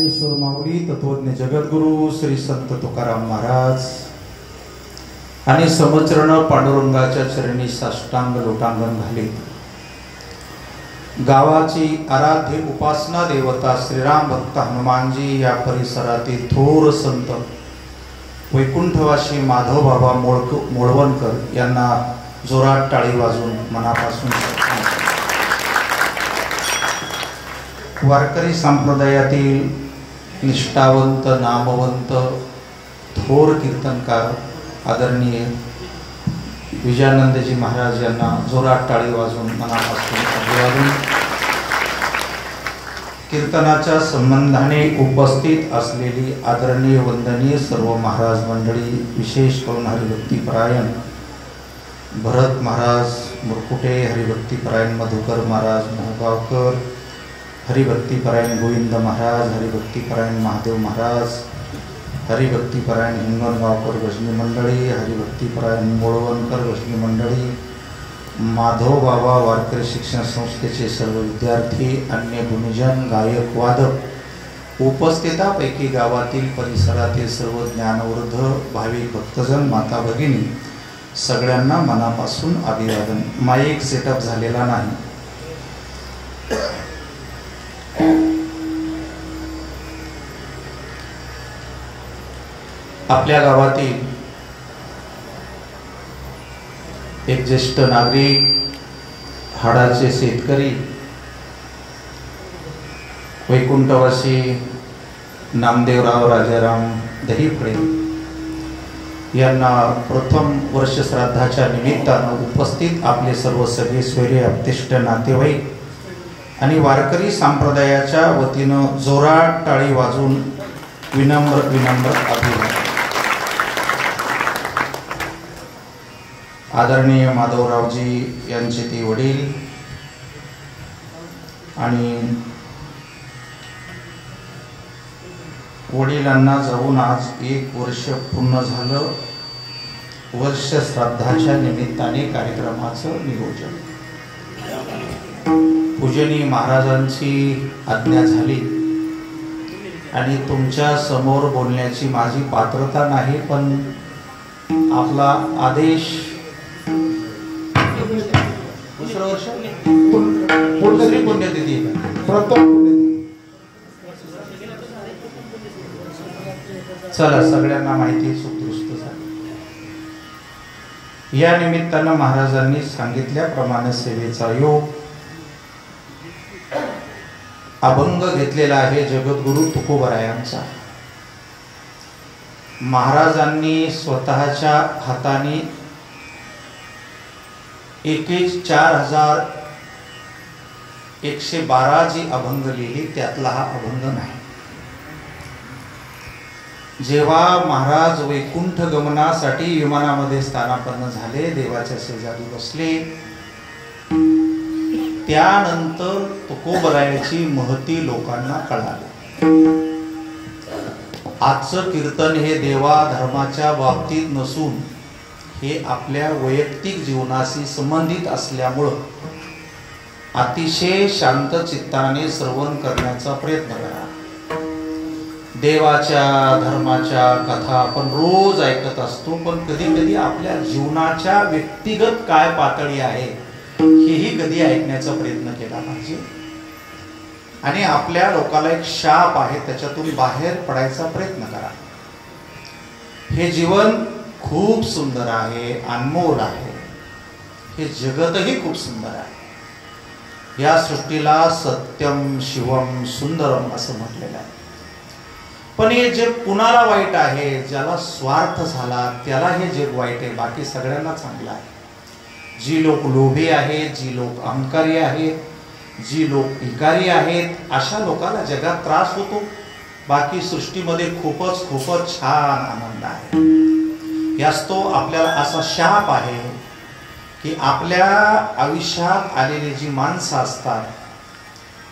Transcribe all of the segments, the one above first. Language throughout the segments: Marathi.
ज्ञानेश्वर माऊली तत्वज्ञ जगद्गुरु श्री संत तुकाराम महाराज आणि समचरण पांडुरंगाच्या चरणी साष्टांग लोटांगण घाले. गावाची आराध्य उपासना देवता श्रीराम भक्त हनुमानजी या परिसरातील थोर संत वैकुंठवासी माधव बाबा मोळवणकर यांना जोरात टाळी वाजवून मनापासून वारकरी संप्रदायातील निष्ठावंत नामवंत थोर कीर्तनकार आदरणीय विजयानंदजी महाराज यांना जोरात टाळी वाजवून मनापासून अभिवादन. कीर्तनाच्या संबंधाने उपस्थित असलेली आदरणीय वंदनीय सर्व महाराज मंडळी, विशेष करून हरिभक्तीपरायण भरत महाराज मुरकुटे, हरिभक्तीपरायण मधुकर महाराज मोहगावकर, हरिभक्तीपरायण गोविंद महाराज, हरिभक्तीपरायण महादेव महाराज, हरिभक्तीपरायण हिंगणगावकर गजनी मंडळी, हरिभक्तीपरायण मोळवणकर गजनी मंडळी, माधव बाबा वारकरी शिक्षण संस्थेचे सर्व विद्यार्थी, अन्य गुणीजन, गायक, वादक, उपस्थितापैकी गावातील परिसरातील सर्व ज्ञानवृद्ध भाविक भक्तजन, माता भगिनी सगळ्यांना मनापासून अभिवादन. माईक सेटअप झालेला नाही. आपल्या गावातील एक ज्येष्ठ नागरिक, हाडाचे शेतकरी, वैकुंठवासी नामदेवराव राजाराम दहीफळे यांना प्रथम वर्ष श्राद्धाच्या निमित्तानं उपस्थित आपले सर्व सगळे स्वैर्य अपतिष्ठ नातेवाईक आणि वारकरी संप्रदायाच्या वतीनं जोरात टाळी वाजून विनम्र अभिवादन. आदरणीय माधवरावजी यांचे ते वडील आणि वडिलांना जाऊन आज 1 वर्ष पूर्ण झालं. वर्ष श्राद्धाच्या निमित्ताने कार्यक्रमाचं नियोजन पूजनीय महाराजांची आज्ञा झाली आणि तुमच्या समोर बोलण्याची माझी पात्रता नाही, पण आपला आदेश दुसरं वर्ष पुण्यतिथी चला सगळ्यांना माहिती सुदृष्ट झाली. या निमित्तानं महाराजांनी सांगितल्याप्रमाणे सेवेचा योग अभंग घेतलेला आहे जगद्गुरु तुकोबरायांचा. महाराजांनी स्वतःच्या हाताने 4112 जी अभंग लिहिली त्यातला हा अभंग नाही. जेव्हा महाराज वैकुंठ गमनासाठी विमानामध्ये स्थानापन्न झाले, देवाच्या शेजारी बसले, त्यानंतर तुकोबरायाची महती लोकांना कळाली. आजचं कीर्तन हे देवा धर्माच्या बाबतीत नसून हे आपल्या वैयक्तिक जीवनाशी संबंधित असल्यामुळं अतिशय शांत चित्ताने श्रवण करण्याचा प्रयत्न करा. देवाच्या धर्माच्या कथा आपण रोज ऐकत असतो, पण कधी कधी आपल्या जीवनाच्या व्यक्तिगत काय पातळी आहे हेही कधी ऐकण्याचा प्रयत्न केला पाहिजे. आणि आपल्या लोकाला एक शाप आहे त्याच्यातून बाहेर पडायचा प्रयत्न करा. हे जीवन खूप सुंदर आहे, अनमोल आहे. हे जगतही खूप सुंदर आहे. या सृष्टीला सत्यम शिवम सुंदरम असं म्हटलेलं आहे. पण हे जग कुणाला वाईट आहे? ज्याला स्वार्थ झाला त्याला हे जग वाईट आहे, बाकी सगळ्यांना चांगलं आहे. जी लोक लोभी आहेत, जी लोक अहंकारी आहेत, जी लोक भिकारी आहेत, अशा लोकांना जगात त्रास होतो. बाकी सृष्टीमध्ये खूपच छान आनंद आहे. याच तो आपल्याला असा शाप आहे की आपल्या आयुष्यात आलेली जी माणसं असतात,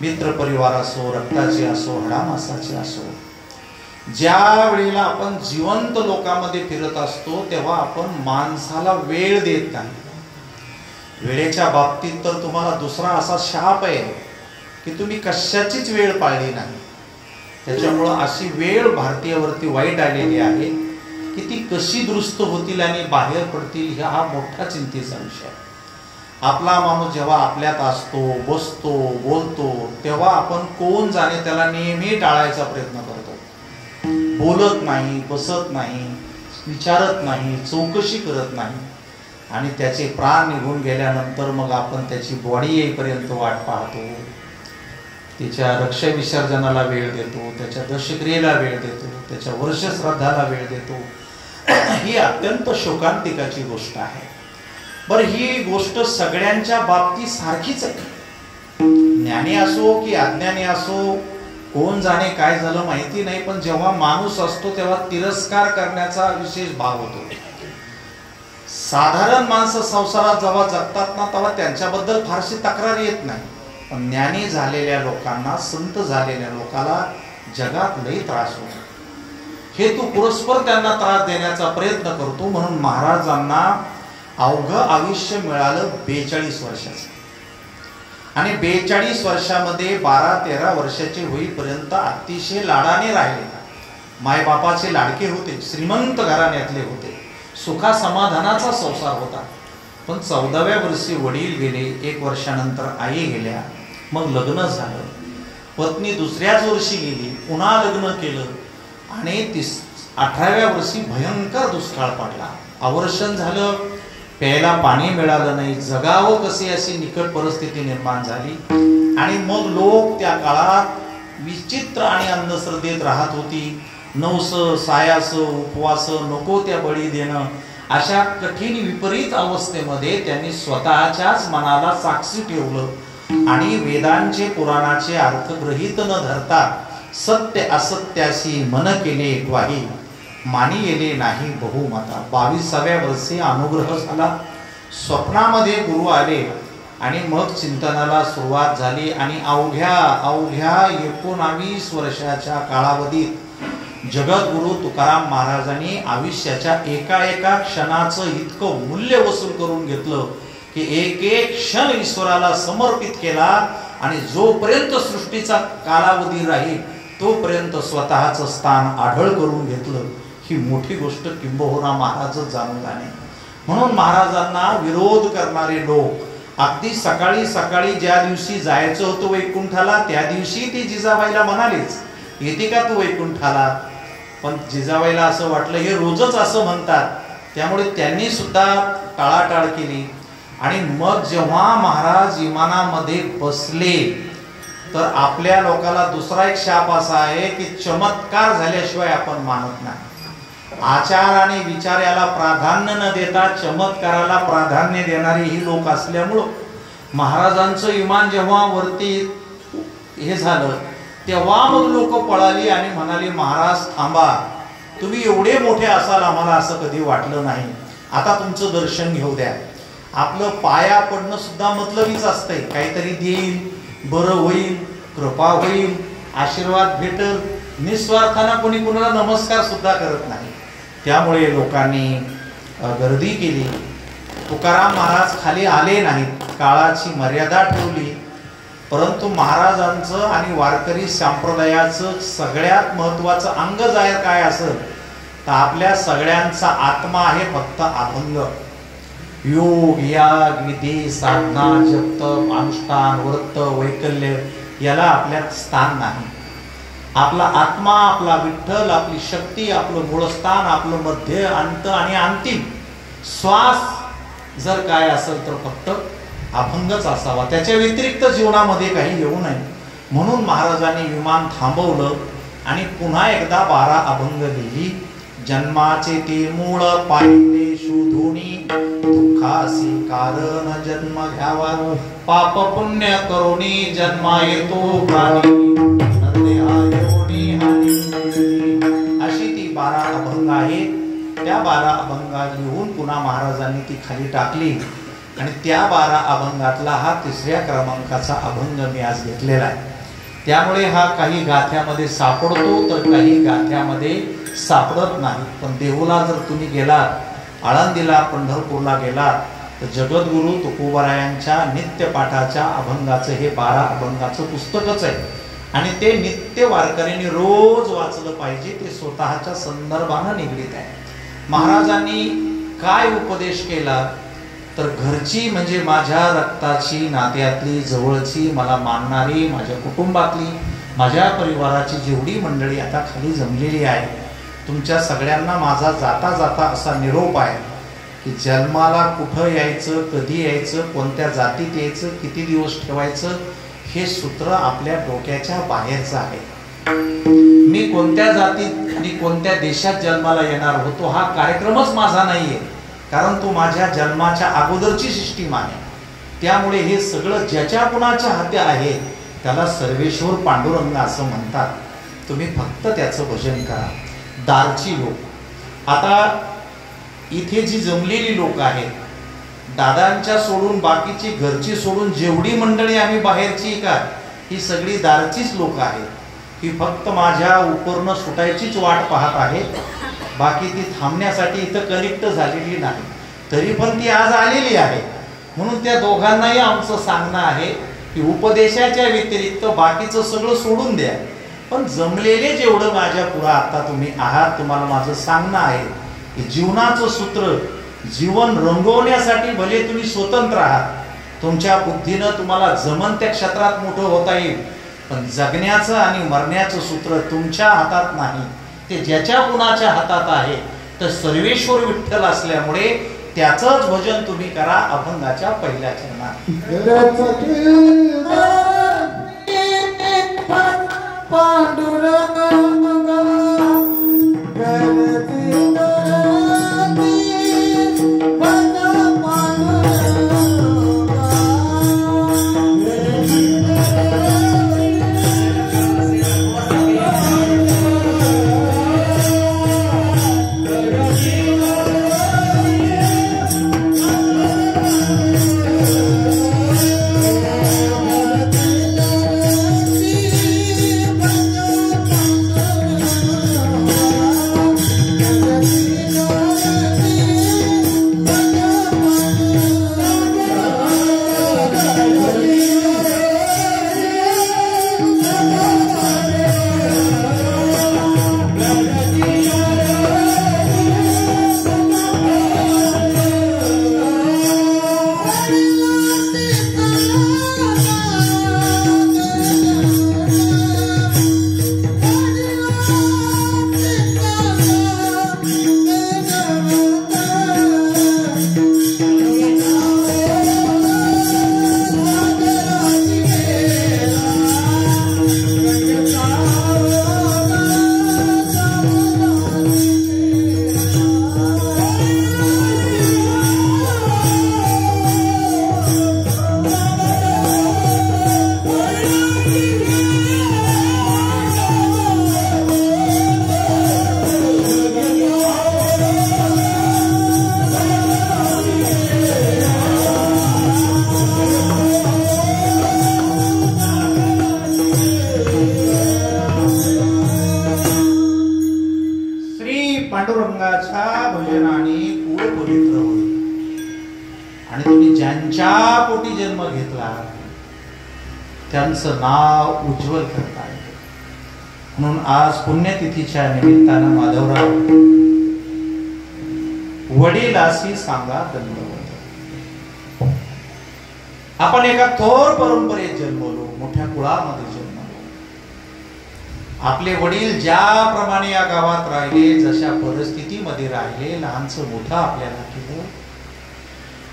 मित्र परिवार असो, रक्ताचे असो, हडामासाचे असो, ज्या वेळेला आपण जिवंत लोकांमध्ये फिरत असतो तेव्हा आपण माणसाला वेळ देत नाही. वेळेच्या बाबतीत तर तुम्हाला दुसरा असा शाप आहे की तुम्ही कशाचीच वेळ पाळली नाही. त्याच्यामुळं अशी वेळ भारतीयावरती वाईट आलेली आहे की ती कशी दुरुस्त होतील आणि बाहेर पडतील हा मोठा चिंतेचा विषय आहे. आपला माणूस जेव्हा आपल्यात असतो, बसतो, बोलतो, तेव्हा आपण कोण जाणे त्याला नेहमी टाळायचा प्रयत्न करतो. बोलत नाही, बसत नाही, विचारत नाही, चौकशी करत नाही. आणि त्याचे प्राण निघून गेल्यानंतर मग आपण त्याची बॉडी येईपर्यंत वाट पाहतो, त्याच्या रक्षा विसर्जनाला वेळ देतो, त्याच्या दशक्रियेला वेळ देतो, त्याच्या वर्षश्राद्धाला वेळ देतो. ही अत्यंत शोकांतिकाची गोष्ट आहे. बरं, ही गोष्ट सगळ्यांच्या बाबतीत सारखीच आहे. ज्ञानी असो की अज्ञानी असो, कोण जाणे काय झालं माहिती नाही, पण जेव्हा माणूस असतो तेव्हा तिरस्कार करण्याचा विशेष भाव होतो. साधारण माणसं संसारात जेव्हा जगतात ना तेव्हा त्यांच्याबद्दल फारशी तक्रार येत नाही, पण ज्ञानी झालेल्या लोकांना, संत झालेल्या लोकांना जगात लई त्रास होतो. हे तू पुरस्पर त्यांना त्रास देण्याचा प्रयत्न करतो. म्हणून महाराजांना अवघं आयुष्य मिळालं 42 वर्षाचं. आणि 42 वर्षामध्ये 12-13 वर्षाचे होईपर्यंत अतिशय लाडाने राहिले. मायबापाचे लाडके होते, श्रीमंत घराण्यातले होते, सुखा समाधानाचा संसार होता. पण 14व्या वर्षी वडील गेले, 1 वर्षानंतर आई गेल्या, मग लग्न झालं. पत्नी दुसऱ्याच वर्षी गेली, पुन्हा लग्न केलं. आणि 18व्या वर्षी भयंकर दुष्काळ पडला, अवर्षण झालं, प्यायला पाणी मिळालं नाही, जगावं कसे अशी निकट परिस्थिती निर्माण झाली. आणि मग लोक त्या काळात विचित्र आणि अंधश्रद्धेत राहत होती. नवस, सायास, उपवास, नको त्या बळी देणं, अशा कठीण विपरीत अवस्थेमध्ये त्यांनी स्वतःच्याच मनाला साक्षी ठेवलं आणि वेदांचे, पुराणाचे अर्थ गृहीत न धरता सत्य असत्याशी मन केले ग्वाही, मानी येले नाही बहुमता. 22व्या वर्षी अनुग्रह झाला. स्वप्नामध्ये गुरु आले आणि मग चिंतनाला सुरुवात झाली. आणि अवघ्या 19 वर्षाच्या कालावधीत जगद्गुरु तुकाराम महाराजांनी आयुष्याच्या एका क्षणाचं इतकं मूल्य वसूल करून घेतलं की एक क्षण ईश्वराला समर्पित केला. आणि जोपर्यंत सृष्टीचा कालावधी राहील तोपर्यंत स्वतःचं स्थान आढळ करून घेतलं. ही मोठी गोष्ट किंबहुना महाराजच जाणून जाणे. म्हणून महाराजांना विरोध करणारे लोक अगदी सकाळी सकाळी ज्या दिवशी जायचं होतं वैकुंठाला त्या दिवशी ते जिजाबाईला म्हणालेच, येते का तू वैकुंठाला? पण जिजाबाईला असं वाटलं हे रोजच असं म्हणतात, त्यामुळे त्यांनी सुद्धा टाळाटाळ केली. आणि मग जेव्हा महाराज विमानामध्ये बसले तर आपल्या लोकांना दुसरा एक शाप असा आहे की चमत्कार झाल्याशिवाय आपण मानत नाही. आचार आणि विचार याला प्राधान्य न देता चमत्काराला प्राधान्य देणारे ही लोक असल्यामुळं महाराजांचं विमान जेव्हा वरती हे झालं तेव्हा मग लोक पळाली आणि म्हणाली, महाराज थांबा, तुम्ही एवढे मोठे असाल आम्हाला असं कधी वाटलं नाही, आता तुमचं दर्शन घेऊ द्या. आपलं पाया पडणं सुद्धा मतलबीच असतंय, काहीतरी देईल, बरं होईल, कृपा होईल, आशीर्वाद भेटल. निस्वार्थानं कोणी कुणाला नमस्कार सुद्धा करत नाही. त्यामुळे लोकांनी गर्दी केली. तुकाराम महाराज खाली आले नाहीत, काळाची मर्यादा ठेवली. परंतु महाराजांचं आणि वारकरी संप्रदायाचं सगळ्यात महत्वाचं अंग जाहीर काय असेल तर आपल्या सगळ्यांचा आत्मा आहे फक्त अभंग. योग, याग, विधी, साधना, जप, अनुष्ठान, व्रत, वैकल्य याला आपल्यात स्थान नाही. आपला आत्मा, आपला विठ्ठल, आपली शक्ती, आपलं मूळस्थान, आपलं मध्य, अंत आणि अंतिम श्वास जर काय असेल तर फक्त अभंगच असावा, त्याच्या व्यतिरिक्त जीवनामध्ये काही येऊ नये. म्हणून महाराजांनी विमान थांबवलं आणि पुन्हा एकदा 12 अभंग लिहिली. जन्माचे ते मूळ पाहिले शोधुनी, दुःखासी कारण जन्म घ्यावा, पाप पुण्य करुणी जन्मा येतो प्राणी, अशी ती 12 अभंग आहेत. त्या 12 अभंगा लिहून पुन्हा महाराजांनी ती खाली टाकली आणि त्या 12 अभंगातला हा 3ऱ्या क्रमांकाचा अभंग मी आज घेतलेला आहे. त्यामुळे हा काही गाथ्यामध्ये सापडतो तर काही गाथ्यामध्ये सापडत नाही. पण देहूला जर तुम्ही गेलात, आळंदीला, पंढरपूरला गेलात तर जगद्गुरु तुकोबारायांच्या नित्यपाठाच्या अभंगाचं हे 12 अभंगाचं पुस्तकच आहे. आणि ते नित्य वारकऱ्यांनी रोज वाचलं पाहिजे. ते स्वतःच्या संदर्भानं निगडीत आहे. महाराजांनी काय उपदेश केला तर घरची म्हणजे माझ्या रक्ताची, नात्यातली, जवळची, मला मानणारी, माझ्या कुटुंबातली, माझ्या परिवाराची जेवढी मंडळी आता खाली जमलेली आहे, तुमच्या सगळ्यांना माझा जाता जाता असा निरोप आहे की जन्माला कुठं यायचं, कधी यायचं, कोणत्या जातीत यायचं, किती दिवस ठेवायचं, हे सूत्र आपल्या डोक्याच्या बाहेरचं आहे. मी कोणत्या जातीत आणि कोणत्या देशात जन्माला येणार होतो हा कार्यक्रमच माझा नाहीये, कारण तो माझ्या जन्माच्या अगोदरची सिस्टीम आहे. त्यामुळे हे सगळं ज्याच्या कुणाच्या हाती आहे त्याला सर्वेश्वर पांडुरंग असं म्हणतात. तुम्ही फक्त त्याचं भजन करा. दारची लोक, आता इथे जी जमलेली लोक आहेत, दादांच्या सोडून बाकीची, घरची सोडून जेवढी मंडळी आम्ही बाहेरची का, ही सगळी दारचीच लोक आहेत. ही फक्त माझ्या उपरनं सुटायचीच वाट पाहत आहे. बाकी ती थांबण्यासाठी इथं कनेक्ट झालेली नाही, तरी पण ती आज आलेली आहे. म्हणून त्या दोघांनाही आमचं सांगणं आहे की उपदेशाच्या व्यतिरिक्त बाकीचं सगळं सोडून द्या, पण जमलेले जेवढं माझ्या पुढं आता तुम्ही आहात, तुम्हाला माझं सांगणं आहे की जीवनाचं सूत्र, जीवन रंगवण्यासाठी भले तुम्ही स्वतंत्र आहात, तुमच्या बुद्धीनं तुम्हाला जमन त्या क्षेत्रात मोठं होता येईल, पण जगण्याचं आणि मरण्याचं सूत्र तुमच्या हातात नाही, ते ज्याच्या कुणाच्या हातात आहे. तर सर्वेश्वर विठ्ठल असल्यामुळे त्याचंच भजन तुम्ही करा. अभंगाच्या पहिल्या चरणात त्यांचं नाव उज्ज्वल करता येते. म्हणून आज पुण्यतिथीच्या निमित्तानं माधवराव वडिलासी सांगा दंडवत. आपण एका थोर परंपरेत जन्मलो, मोठ्या कुळामध्ये जन्मलो. आपले वडील ज्याप्रमाणे या गावात राहिले, जशा परिस्थितीमध्ये राहिले, लहानचं मोठं आपल्याला केलं.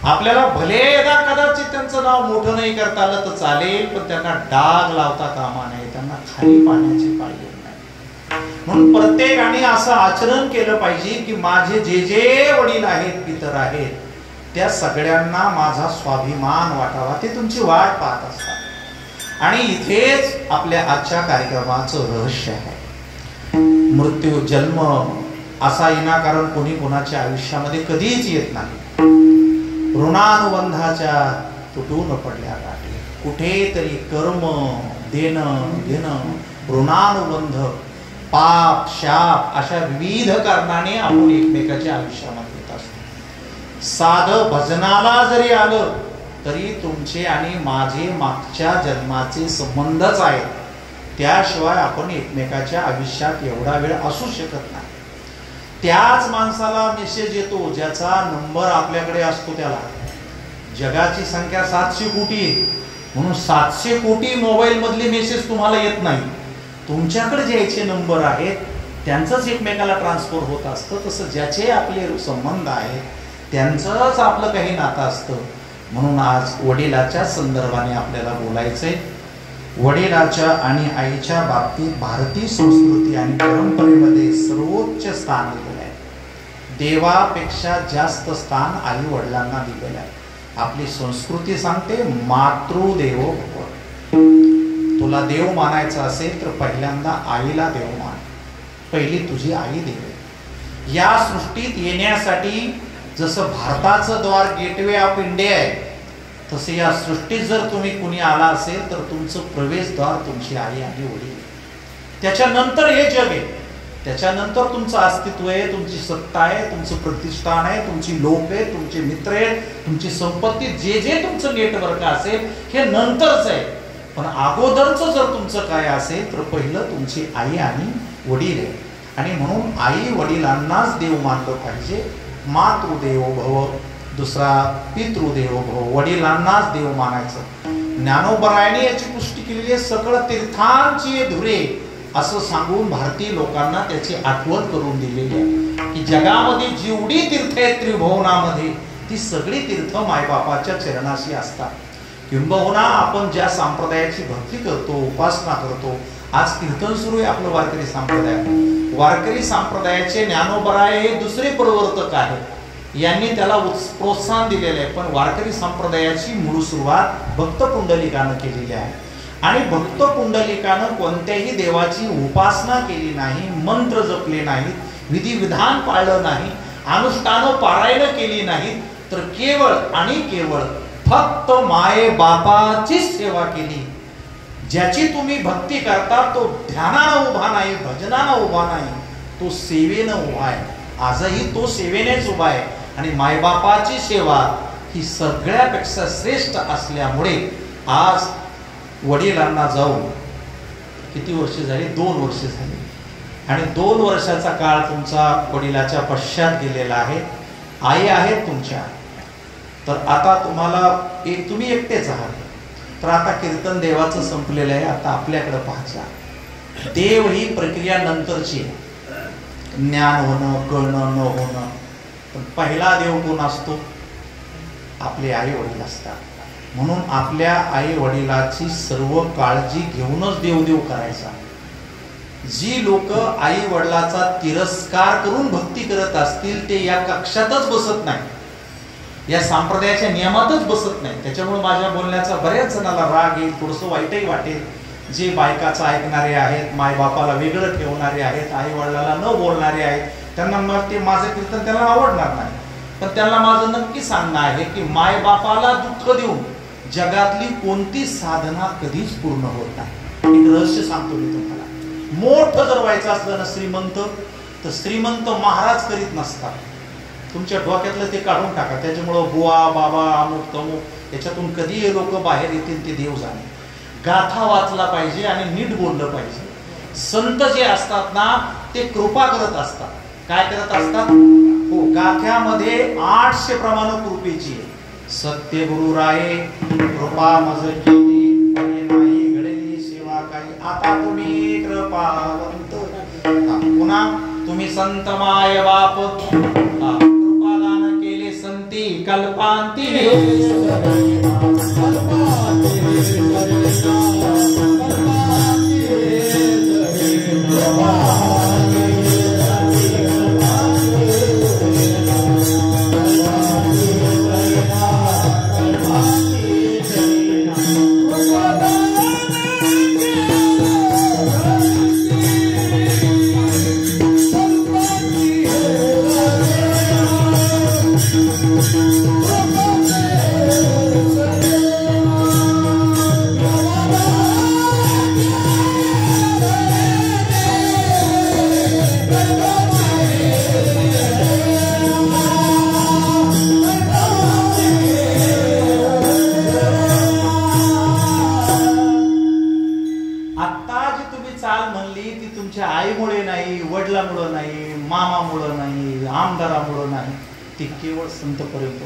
आपल्याला भले कदाचित त्यांचं नाव मोठं नाही करता आलं तर चालेल, पण त्यांना डाग लावता कामा नये, त्यांना खाली पाण्याची पाहिजे नाही. म्हणून प्रत्येकाने असं आचरण केलं पाहिजे की माझे जे जे वडील आहेत, पितर आहेत, त्या सगळ्यांना माझा स्वाभिमान वाटावा. ते तुमची वाट पाहत असतात. आणि इथेच आपल्या आजच्या कार्यक्रमाचं रहस्य आहे. मृत्यू, जन्म असा विनाकारण कोणी कोणाच्या आयुष्यामध्ये कधीच येत नाही. ऋणानुबंधाच्या तुटून पडल्या गाठी, कुठेतरी कर्म देणं घेणं, ऋणानुबंध, पाप, शाप अशा विविध कारणाने आपण एकमेकाच्या आयुष्यामध्ये येत असतो. साधं भजनाला जरी आलं तरी तुमचे आणि माझे मागच्या जन्माचे संबंधच आहेत. त्याशिवाय आपण एकमेकाच्या आयुष्यात एवढा वेळ असू शकत नाही. त्याच माणसाला मेसेज येतो ज्याचा नंबर आपल्याकडे असतो. त्याला जगाची संख्या 700 कोटी आहे, म्हणून 700 कोटी मोबाईल मधले मेसेज तुम्हाला येत नाही. तुमच्याकडे ज्याचे नंबर आहेत त्यांचंच एकमेकाला ट्रान्सफर होत असतं. तसं ज्याचे आपले संबंध आहेत त्यांचंच आपलं काही नातं असतं. म्हणून आज वडिलाच्या संदर्भाने आपल्याला बोलायचंय. वडिलाच्या आणि आईच्या बाबतीत भारतीय संस्कृती आणि परंपरेमध्ये सर्वोच्च स्थान दिलेलं आहे. देवापेक्षा जास्त स्थान आई वडिलांना दिलेलं आहे. आपली संस्कृती सांगते मातृदेवो भव. तुला देव मानायचा असेल तर पहिल्यांदा आईला देव मान. पहिली तुझी आई देव. या सृष्टीत येण्यासाठी जसं भारताचं द्वार गेटवे ऑफ इंडिया आहे, तसे या सृष्टीत जर तुम्ही कुणी आला असेल तर तुमचं प्रवेशद्वार तुमची आई आणि वडील. त्याच्यानंतर हे जग आहे, त्याच्यानंतर तुमचं अस्तित्व आहे, तुमची सत्ता आहे, तुमचं प्रतिष्ठान आहे, तुमची लोक आहे, तुमचे मित्र आहेत, तुमची संपत्ती, जे जे तुमचं नेटवर्क असेल हे नंतरच आहे. पण अगोदरचं जर तुमचं काय असेल तर पहिलं तुमची आई आणि वडील आहे. आणि म्हणून आई वडिलांनाच देव मानलं पाहिजे. मातृदेवो भव. दुसरा पितृदेवो भव. वडिलांनाच देव मानायचं. ज्ञानोबरायाने याची पुष्टी केलेली आहे. सकळ तीर्थांची धुरे असं सांगून भारतीय लोकांना त्याची आठवण करून दिलेली आहे की जगामध्ये जेवढी तीर्थ आहेत त्रिभुवनामध्ये ती सगळी तीर्थ मायबापाच्या चरणाशी असतात. किंबहुना आपण ज्या संप्रदायाची भक्ती करतो, उपासना करतो, आज कीर्तन सुरू आहे आपलं वारकरी संप्रदाय. वारकरी संप्रदायाचे ज्ञानोबराय हे दुसरे प्रवर्तक आहेत. यांनी त्याला प्रोत्साहन दिलेलं आहे. पण वारकरी संप्रदायाची मूळ सुरुवात भक्त पुंडलिकानं केलेली आहे. आणि भक्त पुंडलिकानं कोणत्याही देवाची उपासना केली नाही, मंत्र जपले नाहीत, विधी विधान पाळलं नाही, अनुष्ठानं पारायण केली नाहीत, तर केवळ आणि केवळ फक्त माये बापाची सेवा केली. ज्याची तुम्ही भक्ती करता तो ध्यानानं उभा नाही, भजनानं उभा नाही, तो सेवेनं उभा आहे. आजही तो सेवेनेच उभा आहे. आणि मायबापाची सेवा ही सगळ्यापेक्षा श्रेष्ठ असल्यामुळे आज वडिलांना जाऊन किती वर्ष झाली? 2 वर्ष झाली. आणि 2 वर्षाचा काळ तुमचा वडिलाच्या पश्चात गेलेला आहे. आई आहेत तुमच्या, तर आता तुम्हाला तुम्ही एकटेच आहात. तर आता कीर्तन देवाचं संपलेलं आहे. आता आपल्याकडे पाहायचं. देव ही प्रक्रिया नंतरची आहे. ज्ञान होणं, कळणं, न होणं. पण पहिला देव कोण असतो? आपले आई वडील असतात. म्हणून आपल्या आई वडिलाची सर्व काळजी घेऊनच देवदेव करायचा. जी लोक आई वडिलाचा तिरस्कार करून भक्ती करत असतील ते या कक्षातच बसत नाही, या संप्रदायाच्या नियमातच बसत नाही. त्याच्यामुळे माझ्या बोलण्याचा बऱ्याच जणाला राग येईल, थोडंसं वाईटही वाटेल. जे बायकाचं ऐकणारे आहेत, मायबापाला वेगळं ठेवणारे आहेत, आई वडिलाला न बोलणारे आहेत, त्यांना मग ते माझं कीर्तन त्यांना आवडणार नाही. पण त्यांना माझं नक्की सांगणं आहे की मायबापाला दुःख देऊन जगातली कोणती साधना कधीच पूर्ण होत नाही. एक रहस्य सांगतो मी तुम्हाला. मोठं जर व्हायचं असलं ना श्रीमंत, तर श्रीमंत महाराज करीत नसतात. तुमच्या डोक्यातलं ते काढून टाका. त्याच्यामुळं बुवा बाबा अमुक तमुक याच्यातून कधी हे लोक बाहेर येतील ते देव जाणे. गाथा वाचला पाहिजे आणि नीट बोललं पाहिजे. संत जे असतात ना ते कृपा करत असतात. काय करत असतात? हो, गाथ्यामध्ये 800 प्रमाण कृपेची आहे. सत्य गुरु राये कृपा मज केली, नाही घडली सेवा काही. आता तुम्ही कृपावंत, पुन्हा तुम्ही संत माय बाप, कृपादान केले संती कल्पांती. नाही, वडिलामुळं नाही, मामामुळं नाही, आमदारामुळं नाही, ती केवळ संतपर्यंत.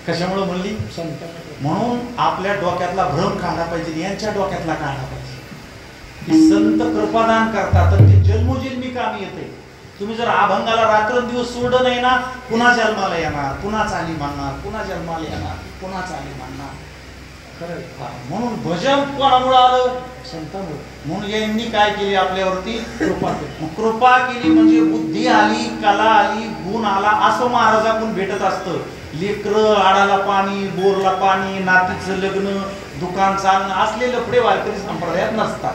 कशामुळं म्हणली? संत. म्हणून आपल्या डोक्यातला भ्रम काढला पाहिजे, यांच्या डोक्यातला काढला पाहिजे की संत कृपादान करतात तर ते जन्मोजन्मी कामी येते. तुम्ही जर अभंगाला रात्रंदिवस सोडलं नाही ना, पुन्हा जन्माला येणार, पुन्हा चाली मानणार, पुन्हा जन्माला येणार, पुन्हा चाली मानणार. म्हणून भजन कोणामुळे आलं? संतांमुळे. म्हणून यांनी काय केली? आपल्यावरती कृपा केली. कृपा केली म्हणजे बुद्धी आली, कला आली, गुण आला, असं महाराजाकडून भेटत असतं. लेकरं, आडाला पाणी, बोरला पाणी, नातीचं लग्न, दुकान चालणं असले लफडे वारकरी संप्रदायात नसतात.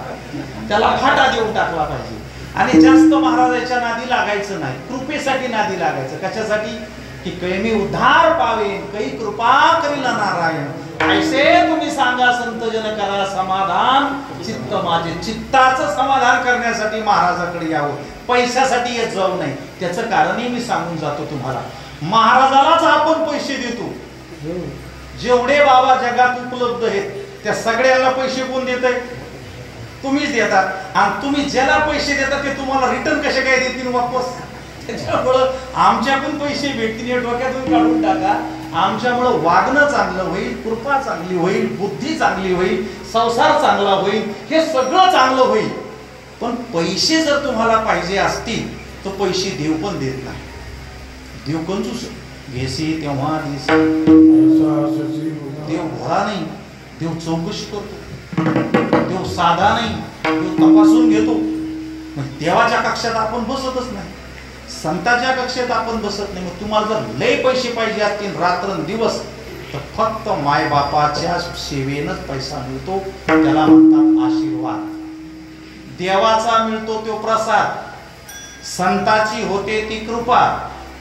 त्याला फाटा देऊन टाकला पाहिजे आणि जास्त महाराजाच्या नादी लागायचं नाही, कृपेसाठी नादी लागायचं. कशासाठी? की कैमी उद्धार पावेन, कै कृपा करीला नारायण. ऐसे तुम्ही सांगा संत जन करा समाधान चित्त माझे. चित्ताचं समाधान करण्यासाठी महाराजाकडे यावं, पैशासाठी येत जाऊ नये. त्याचं कारणही मी सांगून जातो तुम्हाला. महाराजालाच आपण पैसे देतो. जेवढे बाबा जगात उपलब्ध आहेत त्या सगळ्यांना पैसे कोण देत आहे? तुम्हीच देतात. आणि तुम्ही ज्याला पैसे देतात ते तुम्हाला रिटर्न कसे काय देतील वापस? त्याच्यामुळं आमच्याकडून पैसे भेटतील हे डोक्यातून काढून टाका. आमच्यामुळं वागणं चांगलं होईल, कृपा चांगली होईल, बुद्धी चांगली होईल, संसार चांगला होईल, हे सगळं चांगलं होईल. पण पैसे जर तुम्हाला पाहिजे असतील तर पैसे देव पण देत नाही. देव कंजूस, घेसी तेव्हा देव भोळा नाही, देव चौकशी करतो, देव साधा नाही, देव तपासून घेतो. मग देवाच्या कक्षात आपण बसतच नाही, संतांच्या कक्षेत आपण बसत नाही. मग तुम्हाला जर लय पैसे पाहिजे असतील रात्रंदिवस तर फक्त मायबापाच्या सेवेनंच पैसा मिळतो. त्याला म्हणतात आशीर्वाद. देवाचा मिळतो तो प्रसाद, संताची होते ती कृपा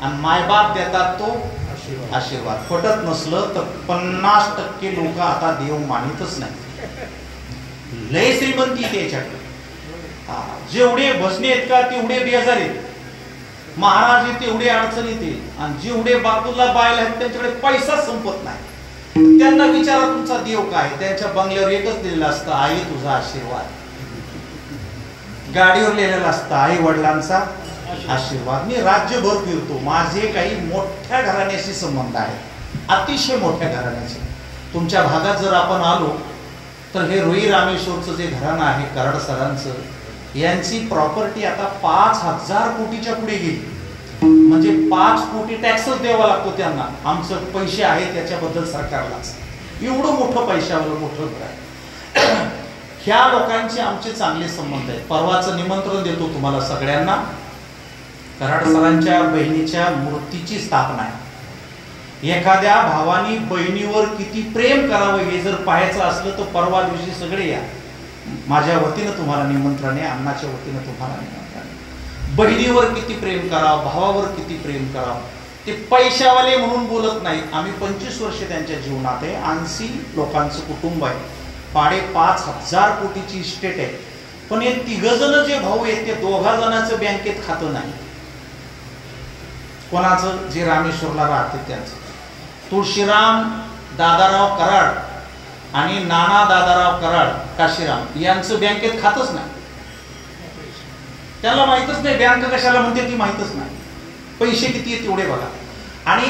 आणि मायबाप देतात तो आशीर्वाद. पटत नसलं तर 50% लोक आता देव मानितच नाही. लय श्रीमंती त्याच्याकडे, जेवढे भजने आहेत का तेवढे बेजार आहेत, महाराज तेवढे अडचणीत आहेत, आणि जेवढे बाजूला बायला आहेत त्यांच्याकडे पैसा संपत नाही. त्यांना विचारा तुमचा देव काय? त्यांच्या बंगल्यावर एकच लिहिलेलं असतं, आई तुझा आशीर्वाद. गाडीवर लिहिलेलं असतं, आई वडिलांचा आशीर्वाद. मी राज्यभर फिरतो, माझे काही मोठ्या घराण्याशी संबंध आहे, अतिशय मोठ्या घराण्याचे. तुमच्या भागात जर आपण आलो तर हे रुई रामेश्वरचं जे घराणं आहे कराड सरांचं, यांची प्रॉपर्टी आता 5,000 कोटीच्या पुढे गेली. म्हणजे 5 कोटी टॅक्सच द्यावा लागतो त्यांना. आमचं पैसे आहे त्याच्याबद्दल सरकारलाच. एवढं मोठं पैशावालं मोठं घर आहे. ह्या लोकांचे आमचे चांगले संबंध आहेत. परवाचं निमंत्रण देतो तुम्हाला सगळ्यांना. कराड सरांच्या बहिणीच्या मूर्तीची स्थापना आहे. एखाद्या भावानी बहिणीवर किती प्रेम करावं हे जर पाहायचं असलं तर परवा दिवशी सगळे या. माझ्या वतीनं तुम्हाला निमंत्रण आहे, अण्णाच्या वतीनं तुम्हाला निमंत्रण आहे. बहिणीवर किती प्रेम करावं, भावावर किती प्रेम करावं. ते पैशावाले म्हणून बोलत नाही. आम्ही 25 वर्ष त्यांच्या जीवनात आहे. 80 लोकांचं कुटुंब आहे, 5,500 कोटीची इस्टेट आहे. पण हे 3 जण जे भाऊ आहेत ते 2 जणांचं बँकेत खातं नाही. कोणाचं? जे रामेश्वरला राहते त्यांचं. तुळशीराम दादाराव कराड आणि नाना दादाराव कराड काशीराम यांचं बँकेत खातच नाही. त्याला माहितच नाही बँक कशाला म्हणते ती माहितच नाही. पैसे किती आहेत तेवढे बघा. आणि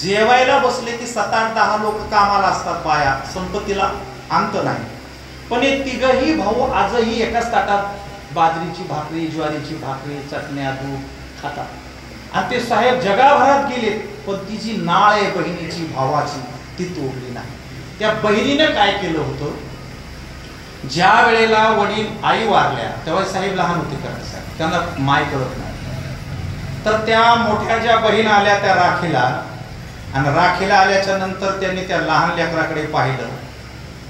जेवायला बसले की 7-8-10 लोक कामाला असतात, बाया, संपत्तीला अंत नाही. पण हे 3ही भाऊ आजही एकाच ताटात बाजरीची भाकरी, ज्वारीची भाकरी, चटण्या, दूध खातात. आणि ते साहेब जगाभरात गेले पण ती जी नाळ आहे बहिणीची, भावाची, ती तोडली नाही. त्या बहिणीने काय केलं होतं? ज्या वेळेला वडील आई वारल्या तेव्हा साहेब लहान होते, करायचं त्यांना माय कळत नाही. तर त्या मोठ्या ज्या बहीण आल्या त्या राखीला, आणि राखीला आल्याच्या नंतर त्यांनी त्या लहान लेकराकडे पाहिलं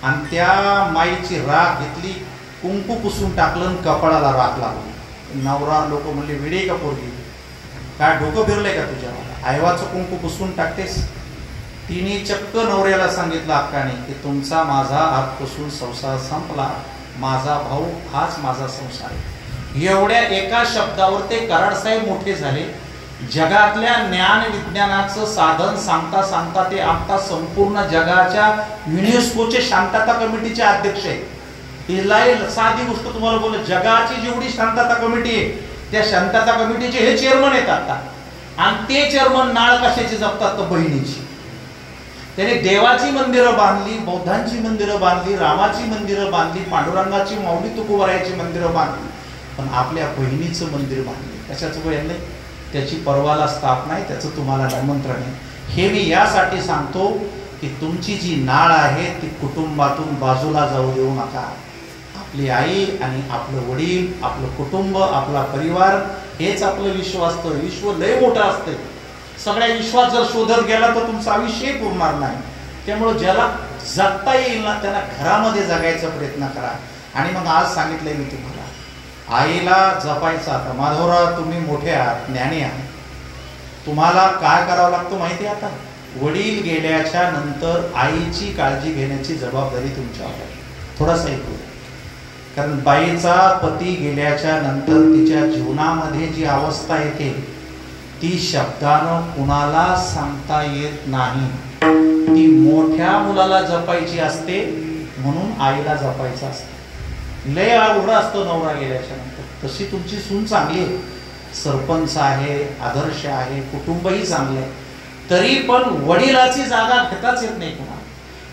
आणि त्या माईची राख घेतली, कुंकू पुसून टाकलं, कपाळाला राख लागली. नवरा लोक म्हणले, विडे का पोरगी, काय डोकं फिरलंय का तुझ्या? आईवाचं कुंकू पुसून टाकतेस? तिने चक्क नवऱ्याला सांगितलं अक्काने की तुमचा माझा आजपासून संसार संपला, माझा भाऊ हाच माझा संसार आहे. एवढ्या एका शब्दावर ते कराड साहेब मोठे झाले. जगातल्या ज्ञान विज्ञानाचं साधन सांगता सांगता ते आता संपूर्ण जगाच्या युनेस्कोचे शांतता कमिटीचे अध्यक्ष आहेत. साधी गोष्ट तुम्हाला बोल, जगाची जेवढी शांतता कमिटी आहे त्या शांतता कमिटीचे हे चेअरमन आहेत आता, आणि ते चेअरमन नाळ कशाची जपतात तर बहिणीची. त्याने देवाची मंदिरं बांधली, बौद्धांची मंदिरं बांधली, रामाची मंदिरं बांधली, पांडुरंगाची माऊली तुकोबारायाची मंदिरं बांधली, पण आपल्या बहिणीचं मंदिर बांधले. कशाचं बहीण नाही, त्याची परवाला स्थाप नाही, त्याचं तुम्हाला निमंत्रण आहे. हे मी यासाठी सांगतो की तुमची जी नाळ आहे ती कुटुंबातून बाजूला जाऊ देऊ नका. आपली आई आणि आपलं वडील, आपलं कुटुंब, आपला परिवार हेच आपलं विश्व असतं. विश्व लय मोठं असतं. सगळ्या विश्वात जर शोधत गेला तर तुमचं आयुष्य पुरणार नाही. त्यामुळे ज्याला जगता येईल ना त्याला घरामध्ये जगायचा प्रयत्न करा. आणि मग आज सांगितलंय मी तुम्हाला, आईला जपायचं. आता माधवराव तुम्ही मोठे आहात, ज्ञानी आहात, तुम्हाला काय करावं लागतं माहिती आहे. आता वडील गेल्याच्या नंतर आईची काळजी घेण्याची जबाबदारी तुमच्यावर आहे. थोडासा ऐकू, कारण बाईचा पती गेल्याच्या नंतर तिच्या जीवनामध्ये जी अवस्था येते ती शब्दानं कुणाला सांगता येत नाही. ती मोठ्या मुलाला जपायची असते म्हणून आईला जपायचं असतं. लय अवघड असतो नवरा गेल्याच्या नंतर. तशी तुमची सून चांगली आहे, सरपंच आहे, आदर्श आहे, कुटुंबही चांगलं आहे, तरी पण वडिलाची जागा घेताच येत नाही कुणाला.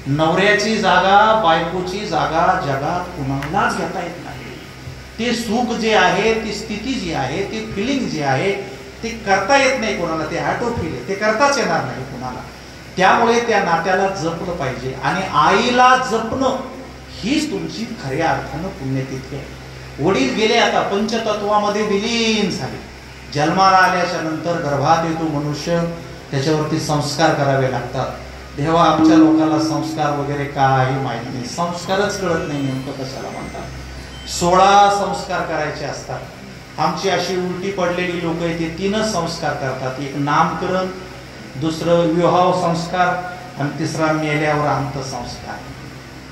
नवऱ्याची जागा, बायकोची जागा जगात कुणालाच घेता येत नाही. ते सुख जे आहे, ती स्थिती जी आहे, ती फिलिंग जी आहे ते करता येत नाही कोणाला. ते ऑटो फील आहे, ते करताच येणार नाही कोणाला. त्यामुळे त्या नात्याला जपलं पाहिजे. आणि आईला जपणं हीच तुमची खऱ्या अर्थानं पुण्यतिथी आहे. वडील गेले, आता पंचतत्वामध्ये विलीन झाले. जन्माला आल्याच्या नंतर गर्भात येतो मनुष्य, त्याच्यावरती संस्कार करावे लागतात. तेव्हा आमच्या लोकांना संस्कार वगैरे काही माहित नाही, संस्कारच कळत नाही नेमकं कशाला म्हणतात. 16 संस्कार करायचे असतात. आमची अशी उलटी पडलेली लोक आहेत ते 3च संस्कार करतात. एक नामकरण, दुसरं विवाह संस्कार आणि तिसरा मेल्यावर अंत्यसंस्कार.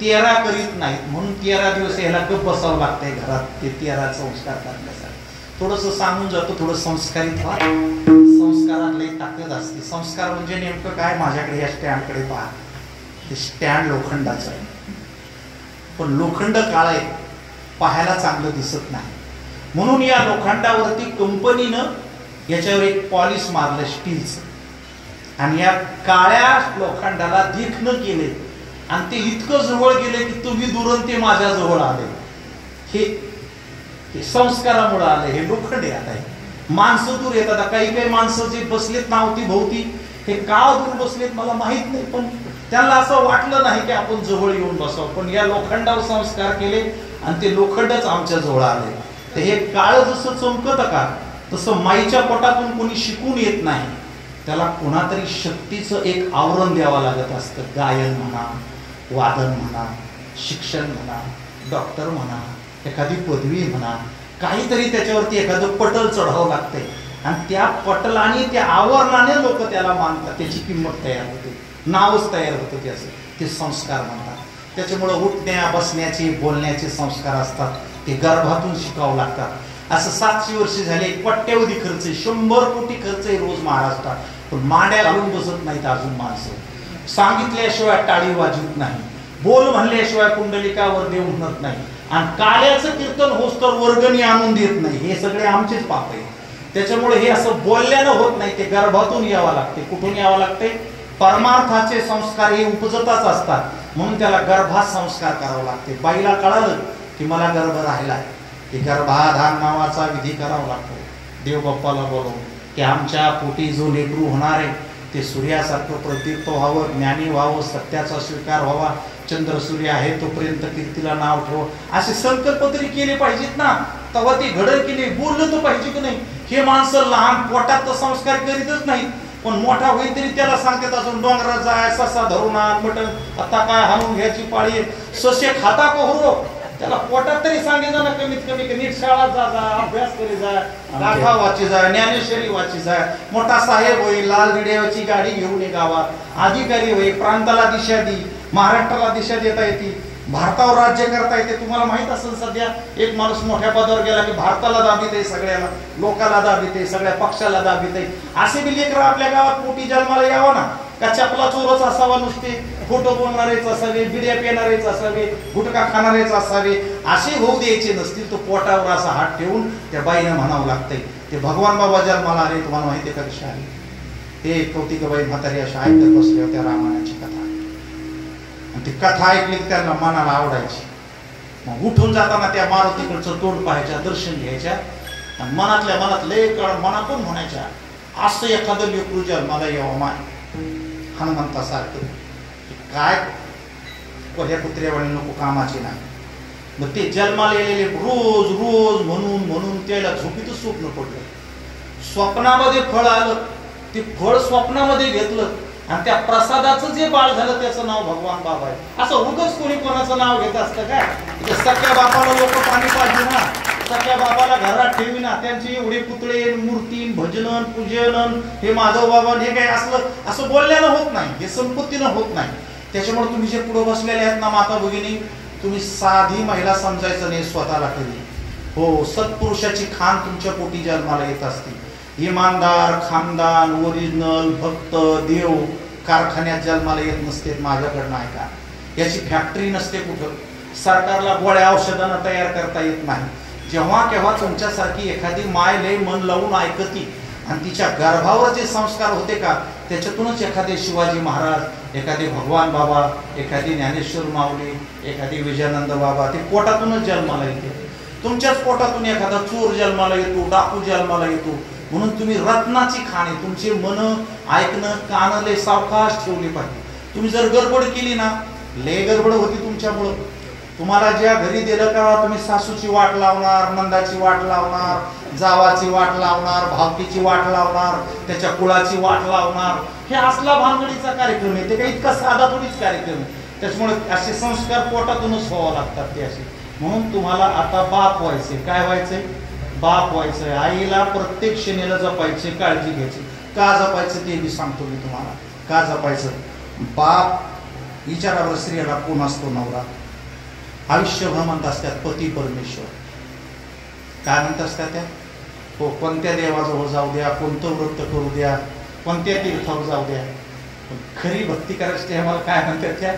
13 करीत नाहीत म्हणून 13 दिवस याला गप्प बसावं लागतंय घरात ते 13 संस्कार करण्यासाठी. थोडंसं सांगून जातो, थोडं संस्कारित व्हा. संस्कारात लई ताकद असते. संस्कार म्हणजे नेमकं काय, माझ्याकडे या स्टँडकडे पहा, ते स्टँड लोखंडाचं आहे, पण लोखंड काळ आहे, पाहायला चांगलं दिसत नाही. म्हणून या लोखंडावरती कंपनीनं याच्यावर एक पॉलिश मारलं स्टीलचं, आणि या काळ्या लोखंडाला देखणं केले, आणि ते इतकं जवळ गेले की तुम्ही दुरून ते माझ्या जवळ आले. हे संस्कारामुळे आले. हे लोखंड आहे. आता माणसं दूर येतात. काही माणसं जे बसलेत नावती भोवती, हे का दूर बसलेत मला माहित नाही, पण त्यांना असं वाटलं नाही की आपण जवळ येऊन बसावं. पण या लोखंडावर संस्कार केले आणि ते लोखंडच आमच्या जवळ आले. तर हे काळ जसं चमकत का, तसं माईच्या पोटातून कोणी शिकून येत नाही. त्याला कोणातरी शक्तीचं एक आवरण द्यावं लागत असतं. गायन म्हणा, वादन म्हणा, शिक्षण म्हणा, डॉक्टर म्हणा, एखादी पदवी म्हणा, काहीतरी त्याच्यावरती एखादं पटल चढावं लागतंय. आणि त्या पटलाने, त्या आवरणाने लोक त्याला मानतात, त्याची किंमत तयार होते, नावच तयार होतं त्याचं. ते संस्कार म्हणतात. त्याच्यामुळं उठण्या बसण्याचे बोलण्याचे संस्कार असतात, ते गर्भातून शिकावं लागतात. असं 700 वर्ष झाले, कोट्यवधी खर्च आहे, 100 कोटी खर्च आहे रोज महाराष्ट्रात, पण मांड्या घालून बसत नाहीत अजून माणसं. सांगितल्याशिवाय टाळी वाजवत नाही, बोल म्हणल्याशिवाय कुंडलिकावर देव म्हणत नाही, आणि काल्याचं कीर्तन होस तर वर्गणी आणून देत नाही. हे सगळे आमचेच पाप आहे. त्याच्यामुळे हे असं बोलल्यानं होत नाही, ते गर्भातून यावं लागते. कुठून यावं लागते? परमार्थाचे संस्कार हे उपजतच असतात, म्हणून त्याला गर्भात संस्कार करावं लागते. बाईला कळालं की मला गर्भ राहिला, की गर्भाधान नावाचा विधी करावा लागतो. देव बाप्पाला बोलवून की आमच्या पोटी जो लेकरू होणार आहे ते सूर्यासारखं प्रदीप्त व्हावं, ज्ञानी व्हावं, सत्याचा स्वीकार व्हावा, चंद्र सूर्य आहे तोपर्यंत कीर्तीला नाव ठेव, असे संकल्प तरी केले पाहिजेत ना. तेव्हा ते घडल की नाही, बोललं तर पाहिजे की नाही. हे माणसं लहान पोटात तर संस्कार करीतच नाहीत, पण मोठा होईल तरी त्याला सांगतात अजून डोंगरात जाय, ससा धरून आण, मटण आता काय हाणून घ्यायची पाळी, ससे खाता को हो, त्याला पोटात तरी सांगितलं ना कमीत कमी की नीट शाळा जा, अभ्यास करी जा, गाथा वाची जा, ज्ञानेश्वरी वाची जा, मोठा साहेब होईल, लाल दिड्याची गाडी घेऊन ये गावात, अधिकारी होईल, प्रांताला दिशा दी, महाराष्ट्राला दिशा देता येते, भारतावर राज्य करता येते. तुम्हाला माहित असेल सध्या एक माणूस मोठ्या पदावर गेला की भारताला दाबीत आहे, सगळ्याला लोकाला दाबीत आहे, सगळ्या पक्षाला दाबीत आहे. असे बी लेकरं आपल्या गावात पोटी जन्माला यावं ना. का चपला चोरच असावा, नुसते खोटं बोलणारेच असावे, बिड्या पिणारेच असावे, गुटखा खाणारेच असावे, असे होऊ द्यायचे नसतील. तो पोटावर असा हात ठेवून त्या बाईनं म्हणावं लागतंय, ते भगवान बाबा जन्माला आले, तुम्हाला माहिती आहे का कशा आले? ते कौतिकबाई म्हातारी अशा ऐकत बसले होत्या रामायणाची कथा, आणि ती कथा ऐकली की त्यांना मनाला आवडायची. मग उठून जाताना त्या मारुतीकडचं तोंड पाहायच्या, दर्शन घ्यायच्या, आणि मनातल्या मनात लय काळ मनातून म्हणायच्या, असं एखादं लेकरू जन्माला यावं माय हनुमंतासारखं. काय कोह्या कुत्र्यावाणी नको, कामाचे नाही. मग ते जन्माला येलेले रोज रोज म्हणून म्हणून त्याला झोपीतच स्वप्न पडलं. स्वप्नामध्ये फळ आलं, ते फळ स्वप्नामध्ये घेतलं, आणि त्या प्रसादाचं जे बाळ झालं त्याचं नाव भगवान बाबा आहे. असं उगाच कोणी कोणाचं नाव घेत असतं काय? सख्या बापाला लोक पाणी पाहिजे ना, सख्या बाबाला घरात ठेवी ना, त्यांची एवढे पुतळे, मूर्ती, भजन, पूजन, हे माधव बाबा, हे काय असं बोलल्यानं होत नाही, हे संपत्तीनं होत नाही. त्याच्यामुळे तुम्ही जे पुढे बसलेले आहेत ना माता भगिनी, तुम्ही साधी महिला समजायचं नाही स्वतःला कधी. हो, सत्पुरुषाची खान तुमच्या पोटी जन्माला येत असते. इमानदार, खानदान, ओरिजिनल, भक्त, देव कारखान्यात जन्माला येत नसते. माझ्याकडनं ऐका, याची फॅक्टरी नसते कुठं. सरकारला गोळ्या औषधांना तयार करता येत नाही. जेव्हा केव्हा तुमच्यासारखी एखादी माय लय मन लावून ऐकती, आणि तिच्या गर्भावर जे संस्कार होते का, त्याच्यातूनच एखादे शिवाजी महाराज, एखादे भगवान बाबा, एखादी ज्ञानेश्वर माऊली, एखादी विजयानंद बाबा, ते पोटातूनच जन्माला येते. तुमच्याच पोटातून एखादा चोर जन्माला येतो, डाकू जन्माला येतो. म्हणून तुम्ही रत्नाची खाणे, तुमचे मन ऐकणं, कान लय सावकाश ठेवले पाहिजे. तुम्ही जर गडबड केली ना, लय गडबड होती तुमच्यामुळं. तुम्हाला ज्या घरी दिलं का, तुम्ही सासूची वाट लावणार, नंदाची वाट लावणार, जावाची वाट लावणार, भावकीची वाट लावणार, त्याच्या कुळाची वाट लावणार. हे असला भानगडीचा कार्यक्रम आहे, ते काही इतका साधा थोडीच कार्यक्रम आहे. त्याच्यामुळे असे संस्कार पोटातूनच व्हावं लागतात ते असे. म्हणून तुम्हाला आता बाप व्हायचे. काय व्हायचंय? बाप व्हायचंय. आईला प्रत्येक क्षणीला जपायचे, काळजी घ्यायची. का जपायचं ते मी सांगतो मी तुम्हाला. का जपायचं? बाप विचारावर स्त्रियाला कोण असतो? नवरा. आयुष्यभर म्हणत असतात पती परमेश्वर. काय म्हणत असतात त्या? हो, कोणत्या देवाजवळ जाऊ द्या, कोणतं व्रत करू द्या, कोणत्या तीर्थावर जाऊ द्या, खरी भक्ती करायची आम्हाला काय म्हणतात त्या?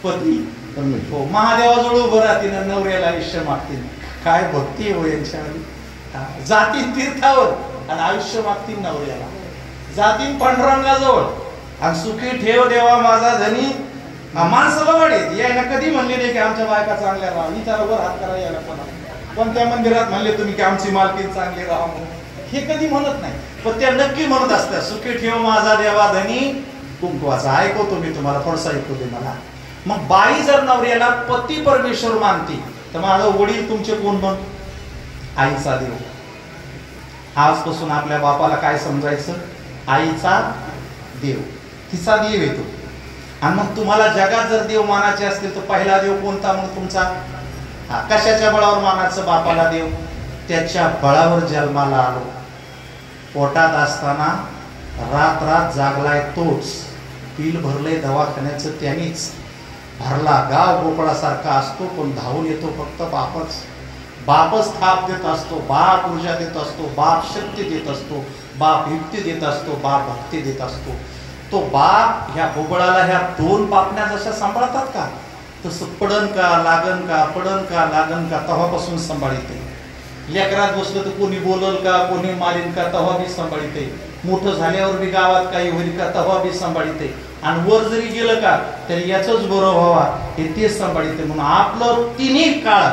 पती परमेश्वर. हो, महादेवाजवळ उभं राहतील, नवऱ्याला आयुष्य मागतील. काय भक्ती हो यांच्यावर. जातील तीर्थावर आणि आयुष्य मागतील नवऱ्याला. जातील पांडुरंगाजवळ आणि सुखी ठेव देवा माझा धनी. माणसाला वाढेल यायला कधी म्हणले नाही की आमच्या बायका चांगल्या राहा, विचारावर हात करा. यायला कोणत्या मंदिरात म्हणले तुम्ही की आमची मालकीन चांगली राहा म्हणून? हे कधी म्हणत नाही, पण त्या नक्की म्हणत असतात सुखी ठेव माझा देवा धनी कुंकवाचा. ऐकवतो मी तुम्हाला, थोडसा ऐकू दे मला. मग बाई जर नवऱ्याला पती परमेश्वर मानते, तर माझं वडील तुमचे कोण? मग आईचा देव. आजपासून आपल्या बापाला काय समजायचं? आईचा देव, तिचा देव येतो. आणि मग तुम्हाला जगात जर देव मानाचे असतील तर पहिला देव कोणता मग तुमचा? कशाच्या बळावर मानाचं बापाला देव? त्याच्या बळावर जन्माला आलो. पोटात असताना रात रात जागलाय तोच. बिल भरलंय दवाखान्याचं त्यांनीच. भरला गाव गोकुळासारखा असतो, पण धावून येतो फक्त बापच. बापच थाप देत असतो, बाप ऊर्जा देत असतो, बाप शक्ती देत असतो, बाप युक्ती देत असतो, बाप भक्ती देत असतो. तो बाप ह्या भोबळाला ह्या दोन पापण्या जशा सांभाळतात का, तसं पडन का लागन का, पडन का लागन का तेव्हापासून सांभाळते. लेकरात बसलं तर कोणी बोलल का, कोणी मारीन का, तेव्हा बी सांभाळते. मोठं झाल्यावर बी गावात काही होईल का, तेव्हा बी सांभाळते. आणि वर जरी गेलं का तरी याच बरं व्हावा हे तेच सांभाळते. म्हणून आपलं तिन्ही काळ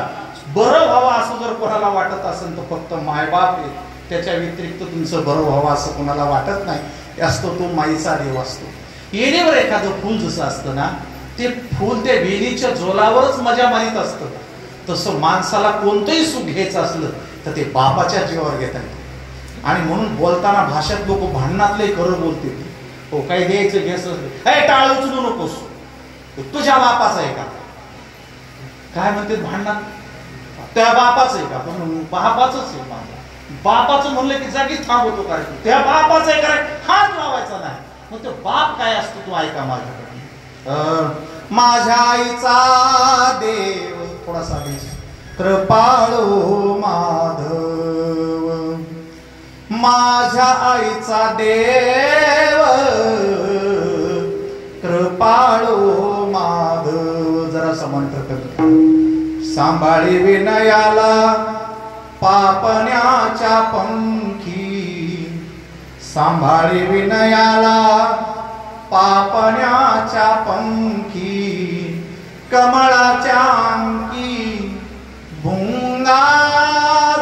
बरं व्हावं असं जर कोणाला वाटत असेल तर फक्त मायबाप आहे. त्याच्या व्यतिरिक्त तुमचं बरं व्हावं असं कोणाला वाटत नाही. असतो तो माईचा देव असतो. येणेवर एखादं फुल जसं असतं ना, ते फुल त्या वेलीच्या झोलावरच मजा मारित असतं. तसं माणसाला कोणतंही सुख घ्यायचं असलं तर ते बापाच्या जीवावर घेता येतं. आणि म्हणून बोलताना भाषेत लोक भांडणातले खरं बोलते. हो, काही द्यायचं घ्यायचं, हे टाळ उचलू नकोस, तुझ्या बापाचं आहे का? काय म्हणते भांडणात? त्या बापाचं आहे का? पण बापाच आहे माझा. बापाचं म्हणलं की जागीच थांबवतो कार्यक्रम. त्या बापाचं आहे काय? हात लावायचा नाही. मग तो बाप काय असतो तो ऐका माझ्याकडे. माझ्या आईचा देव, थोडासा कृपाळू माधव, माझ्या आईचा देव सांभाळी विनयाला पापण्याच्या पंखी, सांभाळी विनयाला पापण्याच्या पंखी, कमळाच्या अंकी भुंगा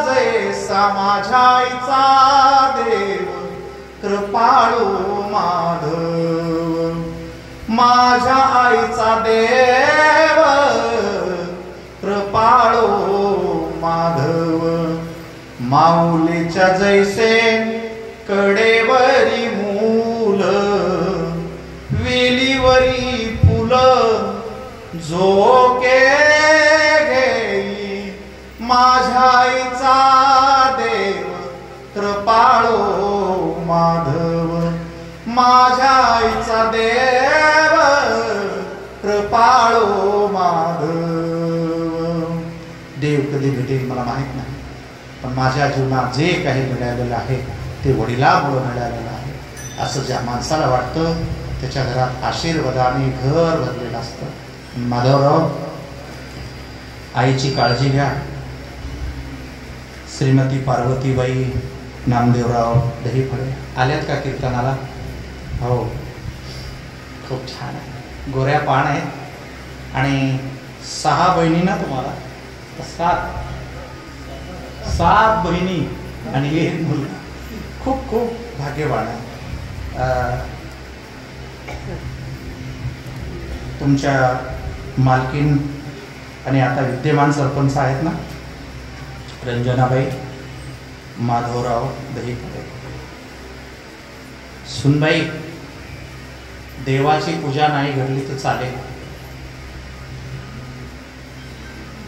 जैसा माझ्या आईचा देव कृपाळू माधव, माझ्या आईचा देव कृपाळू माधव, माऊलीच्या जैसे कडेवरी मूल, वेलीवरी फुलं झोके घेई, माझ्या आईचा देव कृपाळू माधव, माझ्या आईचा देव कृपाळू माधव. देव कधी भेटेल मला माहित नाही, पण माझ्या जीवनात जे काही मिळालेलं आहे ते वडिलांमुळे मिळालेलं आहे असं ज्या माणसाला वाटतं त्याच्या घरात आशीर्वादाने घर भरलेलं असतं. माधवराव, आईची काळजी घ्या. श्रीमती पार्वतीबाई नामदेवराव दहीफळे आल्यात का कीर्तनाला? हो, खूप छान आहे. गोऱ्या पान आहेत आणि 6 बहिणी ना तुम्हाला? 7 बहिणी आणि 1 मुलगा. खूप खूप भाग्यवान आहे. तुमच्या मालकीन आणि आता विद्यमान सरपंच आहेत ना रंजनाबाई माधवराव दहीफळे. सुनबाई, देवाची पूजा नाही घडली तर चालेल,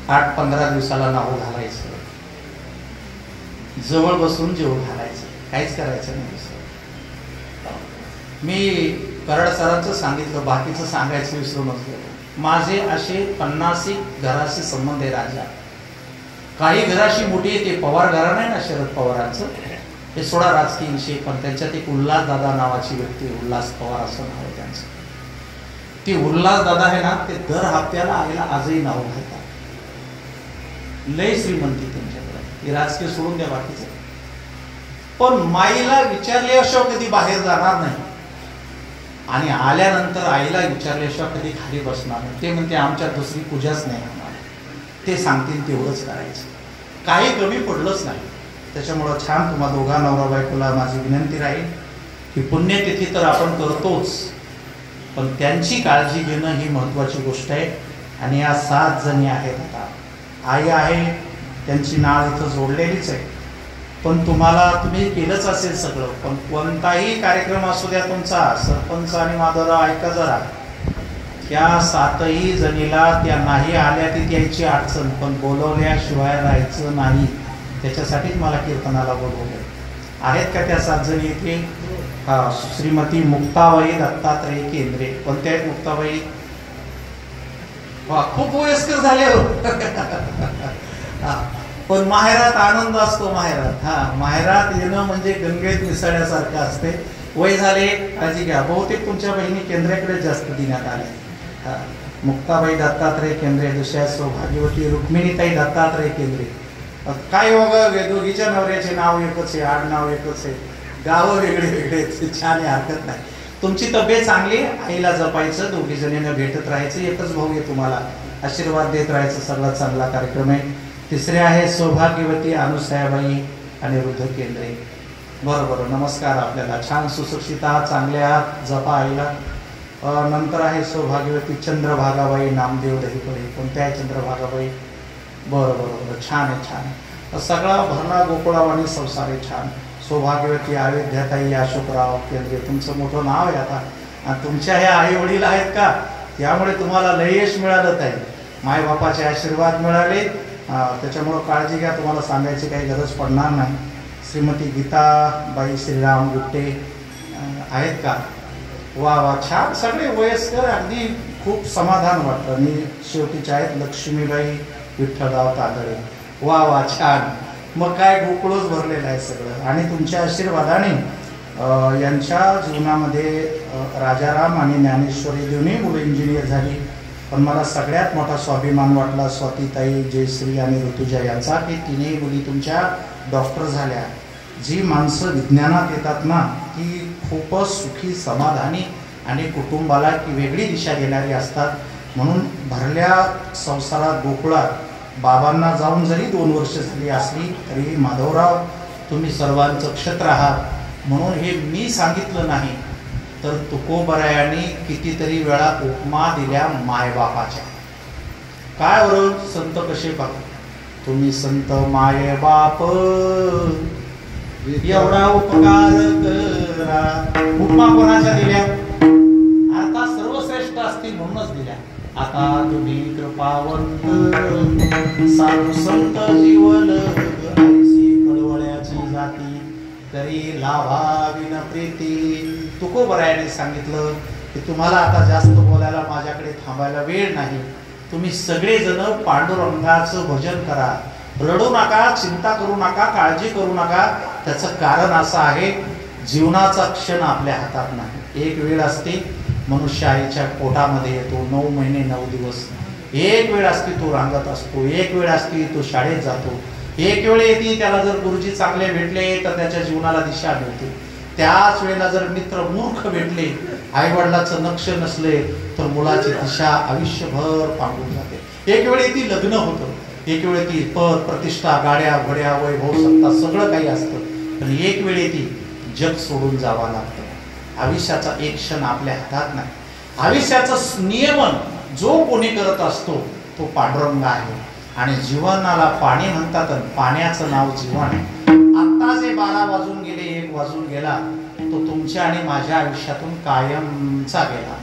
8-15 दिवसाला नाव घालायचं, जवळ बसून जेवण घालायचं, काहीच करायचं नाही. मी कराड सरांचं सांगितलं, बाकीचं सांगायचं विसरूनच गेलो. माझे असे 50 घराशी संबंध आहे राजा. काही घराशी मोठी आहे, ते पवार घरा नाही ना शरद पवारांचं, हे सोडा राजकीय विषय, पण त्यांच्यात एक उल्हास दादा नावाची व्यक्ती, उल्हास पवार असं नाव आहे त्यांचं. ती उल्हास दादा आहे ना, ते दर हप्त्याला आईला आजही नाव घालतात. लय श्रीमंती त्यांच्याकडे, हे राजकीय सोडून द्या बाकीचं. पण माईला विचारल्याशिवाय कधी बाहेर जाणार नाही आणि आल्यानंतर आईला विचारल्याशिवाय कधी खाली बसणार नाही. ते म्हणते आमच्यात दुसरी पूजाच नाही होणार, ते सांगतील तेवढंच करायचं, काही कमी पडलंच नाही. त्याच्यामुळं छान तुम्हा दोघा नवरा बायकोला माझी विनंती राहील की पुण्यतिथी तर आपण करतोच, पण त्यांची काळजी घेणं ही महत्त्वाची गोष्ट आहे. आणि या 7 जणी आहेत. आता आई आहे, त्यांची नाळ इथं जोडलेलीच आहे, पण तुम्ही केलंच असेल सगळं, पण कोणताही कार्यक्रम असू द्या तुमचा, सरपंच आणि माधवराव ऐका जरा, त्या 7ही जणीला त्या नाही आल्या ती यायची अडचण, पण बोलवल्याशिवाय राहायचं नाही. त्याच्यासाठीच मला कीर्तनाला बोलवले. आहेत का त्या 7 जणी इथे? श्रीमती मुक्ताबाई दत्तात्रय केंद्रे. कोणत्या आहेत मुक्ताबाई? खूप वयस्कर झाले हो. पण माहेरात आनंद असतो. माहेरात येणं म्हणजे गंगेत मिसळण्यासारखं असते. वय झाले, काळजी घ्या. बहुतेक तुमच्या बहिणी केंद्राकडे जास्त देण्यात आले. मुक्ताबाई दत्तात्रय केंद्रे, दुसऱ्या सौभाग्यवती रुक्मिणीताई दत्तात्रय केंद्रे. काय बघा, दोघीच्या नवऱ्याचे नाव एकच आहे, आडनाव एकच आहे, गावं वेगळे वेगळे. छान आहे, हरकत नाही. तुमची तब्येत चांगली, आईला जपायचं, दोघी जणींना भेटत राहायचं. एकच भाऊ आहे, तुम्हाला आशीर्वाद देत राहायचं. सगळा चांगला कार्यक्रम आहे. तिसरे आहे सौभाग्यवती अनुसयाबाई अनिरुद्ध केंद्रे. बरोबर, नमस्कार. आपल्याला छान सुशिक्षित आहात, चांगले आहात, जपा आईला. नंतर आहे सौभाग्यवती चंद्रभागाबाई नामदेव दहीफळे. कोणत्या आहे चंद्रभागाबाई? बरोबर, छान आहे, छान आहे. सगळा भरला गोकुळावाणी संसार आहे, छान. सौभाग्यवती अयोध्याताई अशोकराव केंद्रे. तुमचं मोठं नाव आहे आता, आणि तुमच्या ह्या आई वडील आहेत का, त्यामुळे तुम्हाला लय यश मिळालं आहे. मायबापाचे आशीर्वाद मिळाले, त्याच्यामुळं काळजी घ्या. तुम्हाला सांगायची काही गरज पडणार नाही. श्रीमती गीताबाई श्रीराम गुट्टे आहेत का? वा वा, छान. सगळे वयस्कर, अगदी खूप समाधान वाटतं. आणि शेवटीच्या आहेत लक्ष्मीबाई विठ्ठलराव तांदळे. वा वा, छान. मग काय गोकुळच भरलेलं आहे सगळं. आणि तुमच्या आशीर्वादाने यांच्या जीवनामध्ये राजाराम आणि ज्ञानेश्वरी दोन्ही मुलं इंजिनियर झाली. पण मला सगळ्यात मोठा स्वाभिमान वाटला स्वातीताई, जयश्री आणि ऋतुजा यांचा, की तिन्ही मुली तुमच्या डॉक्टर झाल्या. जी माणसं विज्ञानात येतात ना ती खूपच सुखी, समाधानी आणि कुटुंबाला की वेगळी दिशा देणारी असतात. म्हणून भरल्या संसारात गोकुळात बाबांना जाऊन जरी 2 वर्ष झाली असली तरी माधवराव तुम्ही सर्वांचं क्षत्र आहात. म्हणून हे मी सांगितलं नाही तर तुकोबरायांनी कितीतरी वेळा उपमा दिल्या मायबापाच्या. काय बरं संत कसे बघा, तुम्ही संत माये बाप एवढा उपकार करा. उपमा कोणाच्या दिल्या? आता सर्वश्रेष्ठ असतील म्हणूनच दिल्या. आता तुम्ही कृपावंत साधू संत जीवन ऐसी कळवळ्याची जाती तरी लाभा विन प्रीती. तुकोबरायाने सांगितलं की तुम्हाला आता जास्त बोलायला माझ्याकडे थांबायला वेळ नाही. तुम्ही सगळेजण पांडुरंगाचं भजन करा, रडू नका, चिंता करू नका, काळजी करू नका. त्याचं कारण असं आहे, जीवनाचा क्षण आपल्या हातात नाही. एक वेळ असते मनुष्य आईच्या पोटामध्ये येतो, 9 महिने 9 दिवस. एक वेळ असते तो रांगत असतो, एक वेळ असते तो शाळेत जातो, एक वेळ येते त्याला जर गुरुजी चांगले भेटले तर त्याच्या जीवनाला दिशा मिळते. त्याच वेळेला जर मित्र मूर्ख भेटले, आई वडिलाचं लक्ष नसले तर मुलाची दिशा आयुष्यभर पांगून जाते. एक वेळ येते लग्न होतं, एक वेळ ती पद प्रतिष्ठा, गाड्या घोड्या, वैभव सत्ता सगळं काही असतं. पण एक वेळ येते जग सोडून जावं लागतं. आयुष्याचा एक क्षण आपल्या हातात नाही. आयुष्याचं नियमन जो कोणी करत असतो तो पांडुरंग आहे. आणि जीवनाला पाणी म्हणतात, पाण्याचं नाव जीवन आहे. आता जे 12 वाजून गेले, 1 वाजून गेला तो तुमच्या आणि माझ्या आयुष्यातून कायमचा गेला.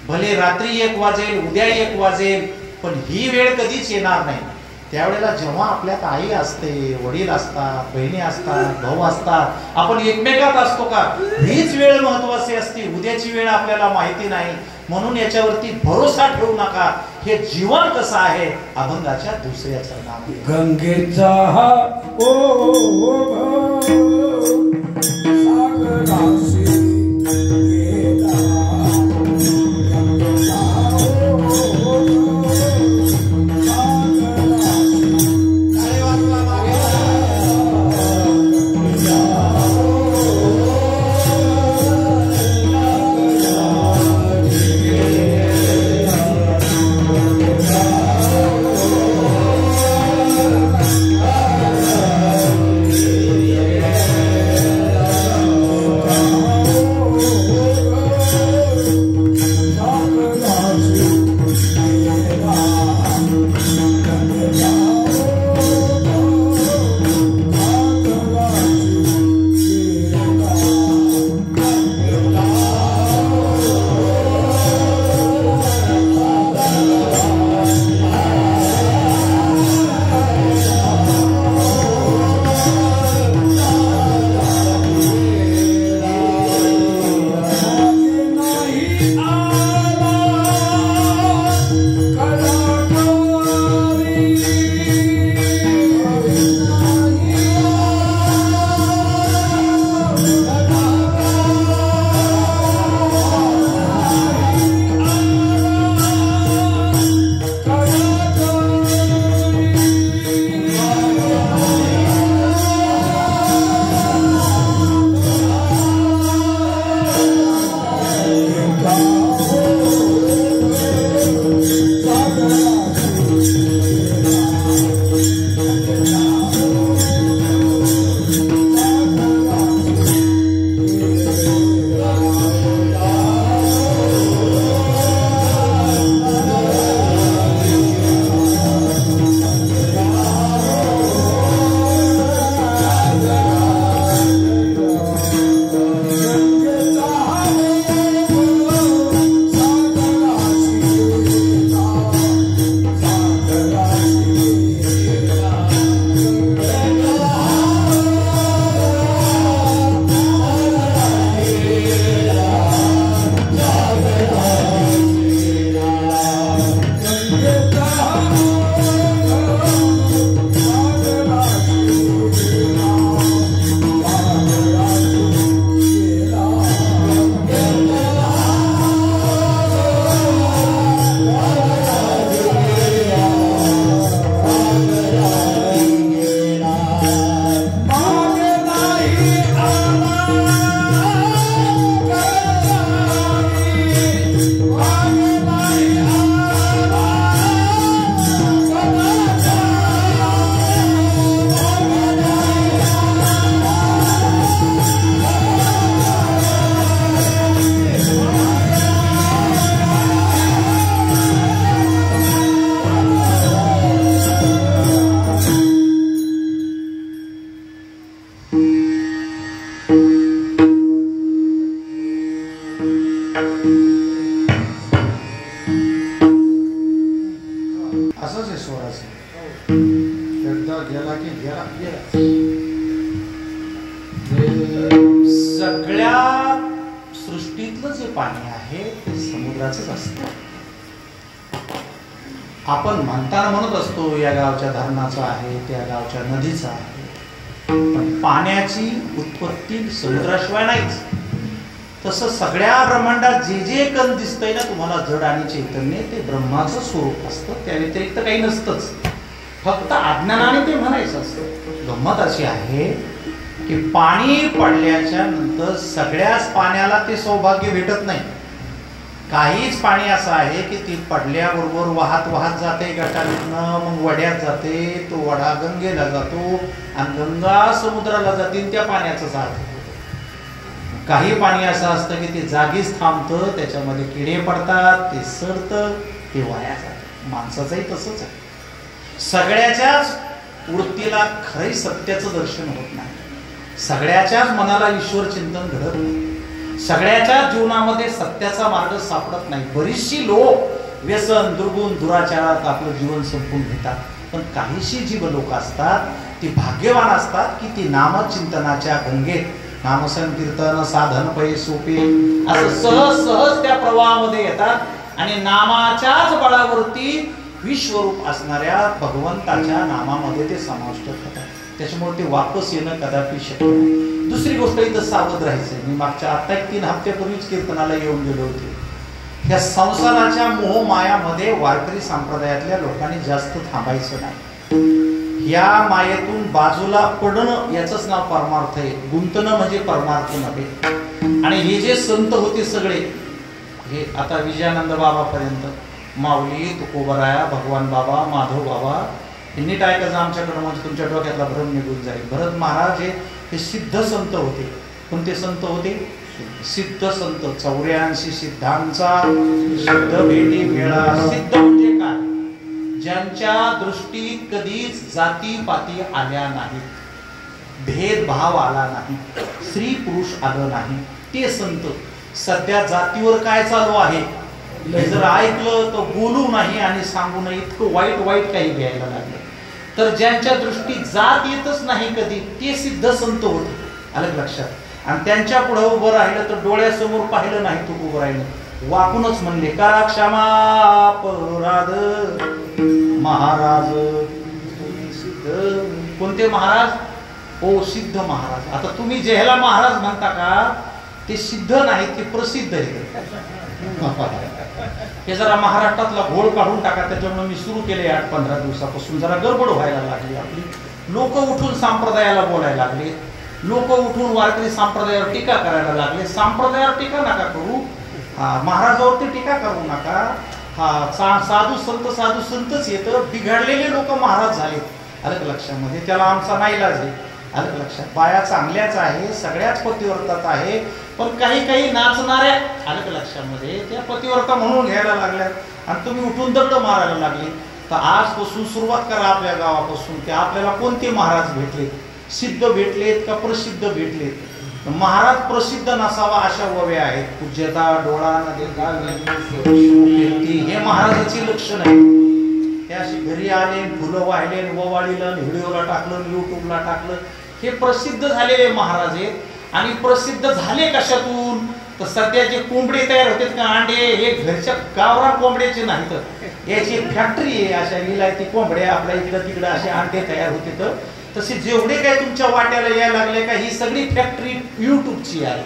भले रात्री 1 वाजेल, उद्या 1 वाजेल, पण ही वेळ कधीच येणार नाही. त्यावेळेला जेव्हा आपल्यात आई असते, वडील असतात, बहिणी असतात, भाऊ असतात, आपण एकमेकात असतो का, हीच वेळ महत्वाची असते. उद्याची वेळ आपल्याला माहिती नाही. म्हणून याच्यावरती भरोसा ठेवू नका. हे जीवन कसं आहे, अभंगाच्या दुसऱ्या चरणामध्ये गंगेचा सागराशी सगळ्या सृष्टीतलं जे पाणी आहे ते समुद्राचंच असतं. आपण म्हणताना म्हणत असतो या गावच्या धरणाचं आहे, त्या गावच्या नदीचं आहे, पण पाण्याची उत्पत्ती समुद्राशिवाय नाहीच. तसं सगळ्या ब्रह्मांडात जे जे कण दिसतंय ना तुम्हाला जड आणि चैतन्य, ते ब्रह्माचं स्वरूप असतं, त्या व्यतिरिक्त काही नसतंच. फक्त अज्ञानाने ते म्हणायचं असतं. गंमत अशी आहे की पाणी पडल्याच्या नंतर सगळ्याच पाण्याला ते सौभाग्य भेटत नाही. काहीच पाणी असं आहे की ती पडल्याबरोबर वाहत वाहत जाते गटारीतनं, मग वड्यात जाते, तो वडा गंगेला जातो आणि गंगा समुद्राला जाते, त्या पाण्याचं साथ. काही पाणी असं असतं की ते जागीच थांबतं, त्याच्यामध्ये किडे पडतात, ते सरतं, ते वाया जातं. माणसाचंही तसंच आहे. सगळ्याच्याच वृत्तीला खरंही सत्याचं दर्शन होत नाही, सगळ्याच्याच मनाला ईश्वर चिंतन घडत नाही, सगळ्याच्या जीवनामध्ये सत्याचा मार्ग सापडत नाही. बरीचशी लोक व्यसन, दुर्गुण, दुराचारात आपलं जीवन संपून घेतात. पण काहीशी जीव लोक असतात ती भाग्यवान असतात की ती नामचिंतनाच्या गंगेत नामसंकीर्तन साधन पै सोपे असं सहज सहज त्या प्रवाहामध्ये येतात आणि नामाच्याच बळावरती विश्वरूप असणाऱ्या भगवंताच्या नामामध्ये ते समाविष्ट होतात. त्याच्यामुळे ते वापस येणं कदापि शक्य नाही. दुसरी गोष्ट इथं सावध राहायचंय. मी मागच्या आता 3 हप्त्यापूर्वीच कीर्तनाला येऊन गेलो होते. या संसाराच्या मोहमायामध्ये वारकरी संप्रदायातल्या लोकांनी जास्त थांबायचं नाही. या मायेतून बाजूला पडणं याचंच नाव परमार्थ आहे. गुंतणं म्हणजे परमार्थ नव्हे. आणि हे जे संत होते सगळे, हे आता विजयानंद बाबापर्यंत, माऊली, तुकोबराया, भगवान बाबा, माधव बाबा, हे नीट ऐकायचं आमच्याकडं म्हणजे तुमच्या डोक्यातला भ्रम निघून जाईल. भरत महाराज हे सिद्ध संत होते. कोणते संत होते? सिद्ध संत. 84 सिद्धांचा सिद्ध भेटी मेळा. सिद्ध म्हणजे काय? ज्यांच्या दृष्टीत कधीच जातीपाती आल्या नाहीत, भेदभाव आला नाही, स्त्री पुरुष आलं नाही, ते संत. सध्या जातीवर काय चालू आहे हे जर ऐकलं तर बोलू नाही आणि सांगू नये इतकं वाईट वाईट काही घ्यायला लागलं. तर ज्यांच्या दृष्टीत जात येतच नाही कधी, ते सिद्ध संत होते. आलं लक्षात? आणि त्यांच्या पुढे उभं राहिलं तर डोळ्यासमोर पाहिलं नाही तू उभं राहिलं, वाकूनच म्हणले का क्षमा अपराध महाराज. सिद्ध कोणते महाराज? ओ सिद्ध महाराज. आता तुम्ही जेहला महाराज म्हणता का, ते सिद्ध नाही, ते प्रसिद्ध आहे. हे जरा महाराष्ट्रातला घोळ काढून टाका. त्याच्यामुळे मी सुरू केले 8-15 दिवसापासून. जरा गडबड व्हायला लागली आपली. लोक उठून संप्रदायाला बोलायला लागले, लोक उठून वारकरी संप्रदायावर टीका करायला लागले. संप्रदायावर टीका नका करू, महाराजावरती टीका करू नका. साधू संतच येतं. बिघडलेले लोक महाराज झाले. आलं लक्षामध्ये? त्याला आमचा नाईलाज आहे. आलं लक्षात? बाया चांगल्याच आहे, सगळ्याच पतिव्रतात आहे, पण काही नाचणाऱ्या आलं लक्षामध्ये त्या पतिव्रता म्हणून घ्यायला लागल्या आणि तुम्ही उठून दगड मारायला लागले. तर आजपासून सुरुवात करा आपल्या गावापासून की आपल्याला कोणते महाराज भेटलेत, सिद्ध भेटलेत का प्रसिद्ध भेटलेत. महाराज प्रसिद्ध नसावा अशा वव्या आहेत. पूज्यता, डोळा न देता हे महाराजाची लक्षण आहे. ते अशी घरी आले, फुलं वाहिले, ववाळीला, व्हिडिओला टाकलं, युट्यूबला टाकलं, हे प्रसिद्ध झालेले महाराज आहेत. आणि प्रसिद्ध झाले कशातून? तर सध्या जे कोंबडे तयार होते का अंडे, हे घरच्या गावरान कोंबड्याचे नाही, तर याची फॅक्टरी आहे. अशा विलायती कोंबड्या आपल्या इकडं तिकडं असे अंडे तयार होते. तर तसे जेवढे काही तुमच्या वाट्याला यायला लागले का, ही सगळी फॅक्टरी युट्यूबची आहे,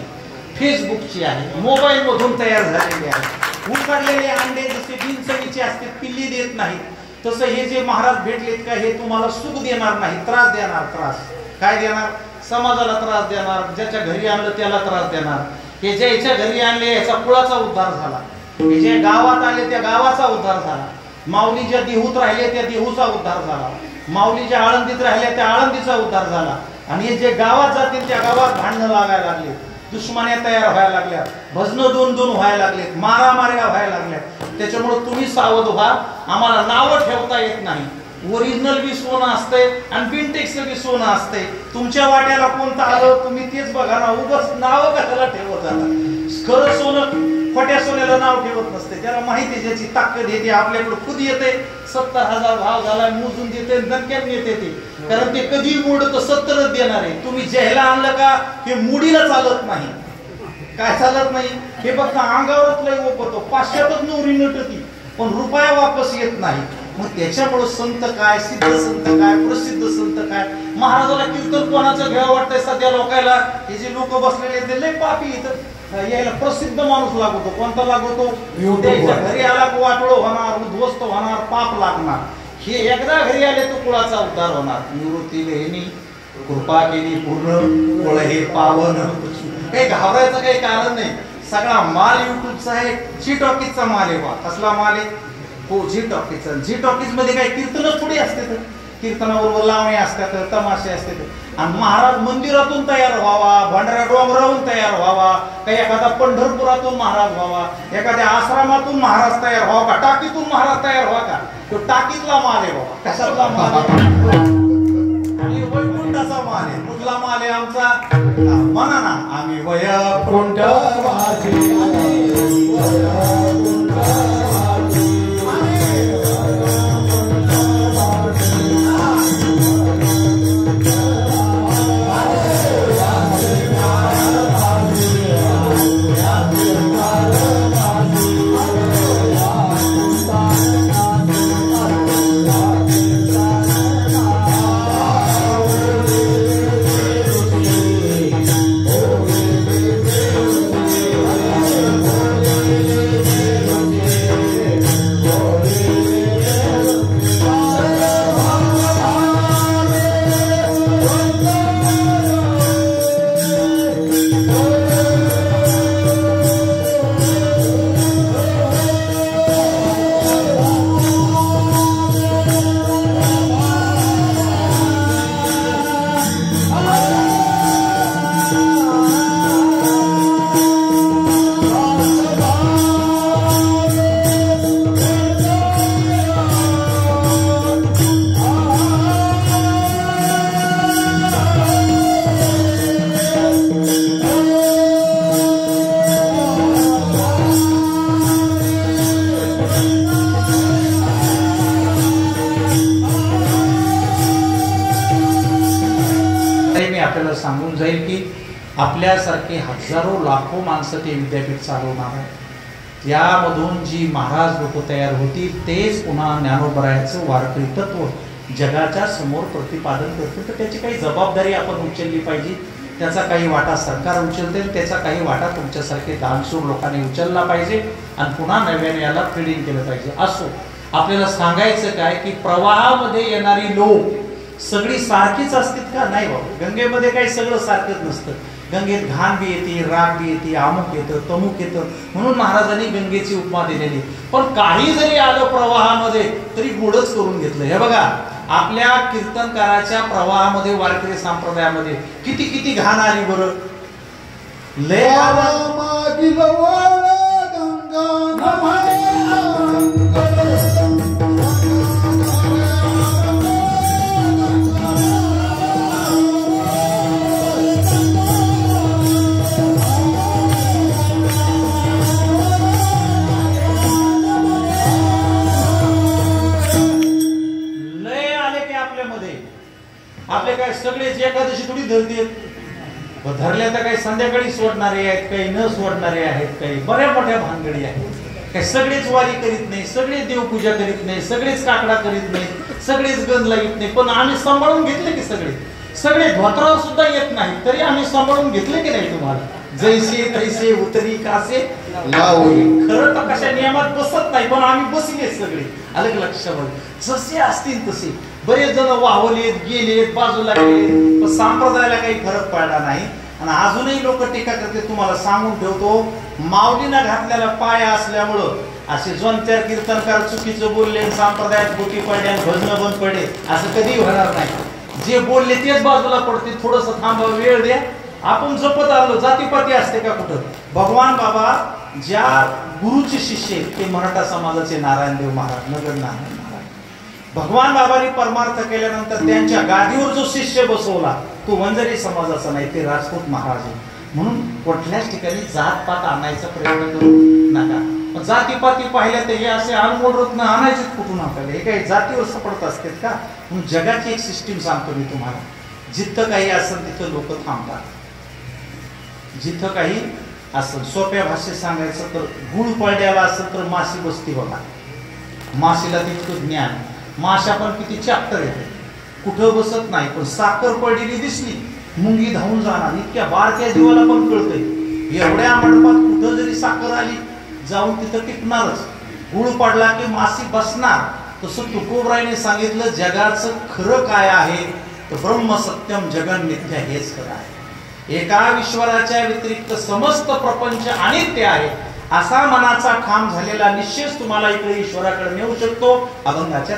फेसबुकची आहे, मोबाईल मधून तयार झालेली आहे. उकडलेले अंडे जसे बिनचवीचे असते, पिल्ली देत नाहीत, तसं हे जे महाराज भेटलेत का, हे तुम्हाला सुख देणार नाही, त्रास देणार. त्रास काय देणार? समाजाला त्रास देणार. ज्याच्या घरी आणलं त्याला त्रास देणार. हे ज्याच्या घरी आणले याचा कुळाचा उद्धार झाला, हे जे गावात आले त्या गावाचा उद्धार झाला, माऊली ज्या देहूत राहिले त्या देहूचा उद्धार झाला, माऊली ज्या आळंदीत राहिल्या त्या आळंदीचा उद्धार झाला. आणि हे जे गावात जातील त्या गावात भांडणं लागायला लागले, दुश्मन्या तयार व्हायला लागल्या, भजनं 2-2 व्हायला लागलेत, मारामाऱ्या व्हायला लागल्या. त्याच्यामुळे तुम्ही सावध व्हा. आम्हाला नावं ठेवता येत नाही. ओरिजिनल बी सोनं असतंय आणि बिनटेक्सचं बी सोनं असतंय. तुमच्या वाट्याला कोणतं आलं तुम्ही तेच बघा ना. उगाच नाव कशाला ठेवत जाता? खरं सोनं खोट्या सोन्याला नाव ठेवत नसते. त्याला माहिती आहे ज्याची ताकद येते आपल्याकडे खुद येते. 70,000 भाव झाला मोजून देते, दणक्यात येते ते. कारण ते कधी मोड तर 70च देणार आहे. तुम्ही जेहला आणलं का हे मुडीला चालत नाही. काय चालत नाही. हे फक्त अंगावरच लय ओपतो, पाचशेतच नवरी नटती पण रुपया वापस येत नाही. मग त्याच्यामुळे संत काय, सिद्ध संत काय, प्रसिद्ध संत काय. महाराजाला कीर्तन कोणाचं घ्यावं वाटतंय सध्या लोकायला. हे जे लोक बसलेले ते लय पापी इथं यायला प्रसिद्ध माणूस लागतो. कोणता लागतो? त्याच्या घरी आला वाटोळ होणार, उद्ध्वस्त होणार, पाप लागणार. हे एकदा घरी आले तो कुळाचा उद्धार होणार. निवृत्ती लेहिनी कृपा केली पूर्ण कुळ हे पावन. काही घाबरायचं काही कारण नाही. सगळा माल युट्यूबचा आहे, जी टॉकीजचा माल आहे. बा कसला माल आहे? हो, जी टॉकीजचा. जी टॉकीज मध्ये काही कीर्तनच थोडी असते तर कीर्तनाबरोबर लावणी असतात, तमाशे असतात. आणि महाराज मंदिरातून तयार व्हावा, भंडारा डोंगरावरून तयार व्हावा, काही एखादा पंढरपुरातून महाराज व्हावा, एखाद्या आश्रमातून महाराज तयार व्हावा का, टाकीतून महाराज तयार व्हावा का? तो टाकीतला माल आहे बाबा. कशातला माल आहे? आणि वैकुंठाचा माल आहे. कुठला माल आहे आमचा? म्हणा ना, आम्ही वैकुंठ आपल्याला सांगून जाईल की आपल्यासारखे हजारो लाखो माणसं ते विद्यापीठ चालवणार आहे. यामधून जी महाराज लोक तयार होतील तेच पुन्हा ज्ञानोबरायाचं वारकरी तत्व जगाच्या समोर प्रतिपादन करतील. तर त्याची काही जबाबदारी आपण उचलली पाहिजे. त्याचा काही वाटा सरकार उचलते, त्याचा काही वाटा तुमच्यासारखे दानशूर लोकांनी उचलला पाहिजे आणि पुन्हा नव्याने याला फीडिंग केलं पाहिजे. असो, आपल्याला सांगायचं काय की प्रवाहामध्ये येणारी लोक सगळी सारखीच असतील का? नाही बाबा. गंगेमध्ये काही सगळं सारखंच नसतं. गंगेत घाण बी येते, राग बी येते, अमुक येतं, तमुक येतं. म्हणून महाराजांनी गंगेची उपमा दिलेली. पण काही जरी आलं प्रवाहामध्ये तरी गोडच करून घेतलं. हे बघा, आपल्या कीर्तनकाराच्या प्रवाहामध्ये वारकरी संप्रदायामध्ये किती किती घाण आली बरं. लय आपले काय सगळेच एकादशी थोडी धरते. धरल्या तर काही संध्याकाळी सोडणारे आहेत, काही न सोडणारे आहेत, काही बऱ्या मोठ्या भानगडी आहेत. काही सगळेच वारी करीत नाही, सगळेच देवपूजा करीत नाही, सगळेच काकडा करीत नाही, सगळेच गंध लावित नाही. पण आम्ही सांभाळून घेतले की सगळे धोत्रावर सुद्धा येत नाही तरी आम्ही सांभाळून घेतले की नाही? तुम्हाला जैसे तैसे उतरी कासे लावोई. खरं तर कशा नियमात बसत नाही पण आम्ही बसले सगळे. अलग लक्षामध्ये जसे असतील तसे. बरेच जण वाहवलेत, गेलेत, बाजूला गेलेत, पण संप्रदायाला काही फरक पडला नाही. आणि अजूनही लोक टीका करते. तुम्हाला सांगून ठेवतो, माऊलीना घातलेला पाय असल्यामुळं असे जोनत्यार कीर्तनकार चुकीचं बोलले, संप्रदायात बोटी पडले आणि भजन बंद पडले असं कधी होणार नाही. जे बोलले तेच बाजूला पडते. थोडस थांबा, वेळ द्या. आपण जपत आलो. जातीपाती असते का कुठं? भगवान बाबा ज्या गुरुचे शिष्य आहेत ते मराठा समाजाचे नारायणदेव महाराज, नगर नारायण महाराज. भगवान बाबांनी परमार्थ केल्यानंतर त्यांच्या गादीवर जो शिष्य बसवला तो वंजारी समाजाचा नाही, ते राजपूत महाराज आहे. म्हणून कुठल्याच ठिकाणी जातपात आणायचा प्रयत्न करू नका. जातीपाती पाहिल्या तर हे असे अनमोल रत्न आणायचे कुठून आपल्याला? हे काही जातीवर सपडत असतात का? म्हणून जगाची एक सिस्टीम सांगतो मी तुम्हाला. जिथं काही असेल तिथं लोक थांबतात. जिथं काही असं सोप्या भाषेत सांगायचं तर गुळ पडलेला असेल तर माशी बसती बघा. माशीला तितकं ज्ञान. माशा पण किती चॅप्टर येते, कुठं बसत नाही, पण साखर पडलेली दिसली मुंगी धावून जाणार. इतक्या बारक्या जीवाला पण कळतंय एवढ्या मंडपात कुठं जरी साखर आली जाऊन तिथं टिकणारच. गुळ पडला की माशी बसणार. तसं तुकोबरायने सांगितलं जगाचं खरं काय आहे तर ब्रह्म सत्यम जगन मिथ्या हेच खरं आहे. एका ईश्वराच्या व्यतिरिक्त समस्त प्रपंच अनित्य आहे असा मनाचा खाम झालेला निश्चयच तुम्हाला इकडे ईश्वराकडे नेऊ शकतो. अभंगाच्या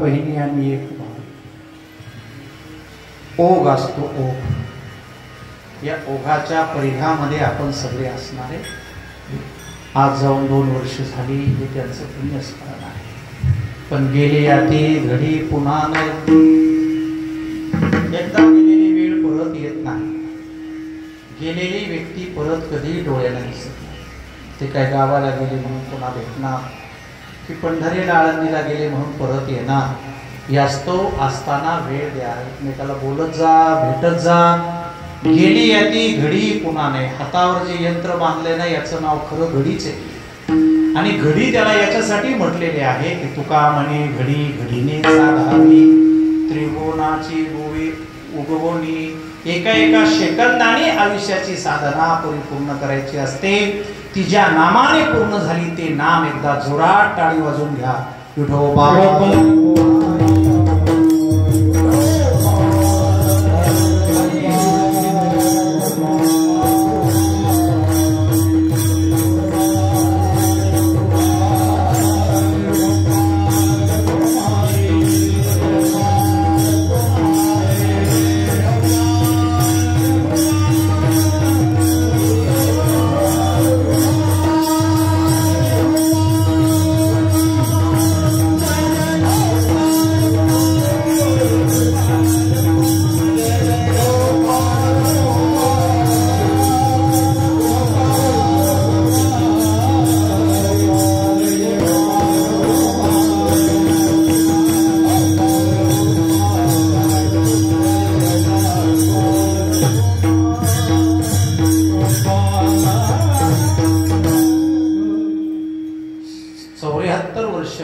बहिणी आणि एक भाऊ. ओघ असतो ओघ. या ओघाच्या परिघामध्ये आपण सगळे असणारे. आज जाऊन 2 वर्ष झाली हे त्यांचं पुण्यस्मरण आहे. पण गेले याती घडी पुन्हा न. एकदा गेलेली वेळ परत येत नाही. गेलेली व्यक्ती परत कधी डोळ्याला दिसत नाही. ते काय गावाला गेले म्हणून पुन्हा भेटणार की पंढरीला आळंदीला गेले म्हणून परत येणार. यास्तव असताना वेळ द्या. एकमेकाला बोलत जा, भेटत जा. गेली याती घडी पुन्हा नाही. हातावर जे यंत्र बांधले ना याचं नाव खरं घडीच आहे. आणि घडी त्याला याच्यासाठी म्हटलेले आहे की तुका म्हणे घडी घडीने साधावी त्रिकोणाची गोवी उगवणी. एका एका सेकंदाने आयुष्याची साधना परिपूर्ण करायची असते. ती ज्या नामाने पूर्ण झाली ते नाम एकदा जोरात टाळी वाजून घ्या. विठोबा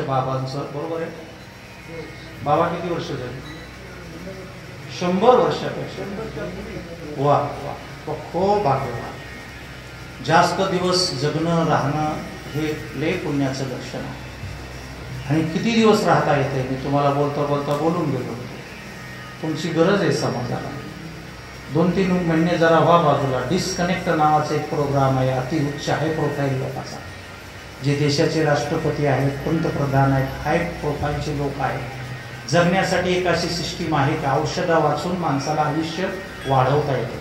बाबांचं बरोबर आहे. बाबा किती वर्ष झाली? 100 वर्षापेक्षा. वा वा, खूप भाग्यवान. जास्त दिवस जगणं राहणं हे लय पुण्याचं लक्षण आहे. आणि किती दिवस राहता येते मी तुम्हाला बोलता बोलता बोलून गेलो. तुमची गरज आहे समाजाला. 2-3 महिने जरा व्हा बाजूला. डिस्कनेक्ट नावाचा एक प्रोग्राम आहे, अति उच्च हाय प्रोफाईल लोकांचा. जे देशाचे राष्ट्रपती आहेत, पंतप्रधान आहेत, हाय प्रोफाईलचे लोक आहेत, जगण्यासाठी एक अशी सिस्टीम आहे की औषधं वाचून माणसाला आयुष्य वाढवता येतं.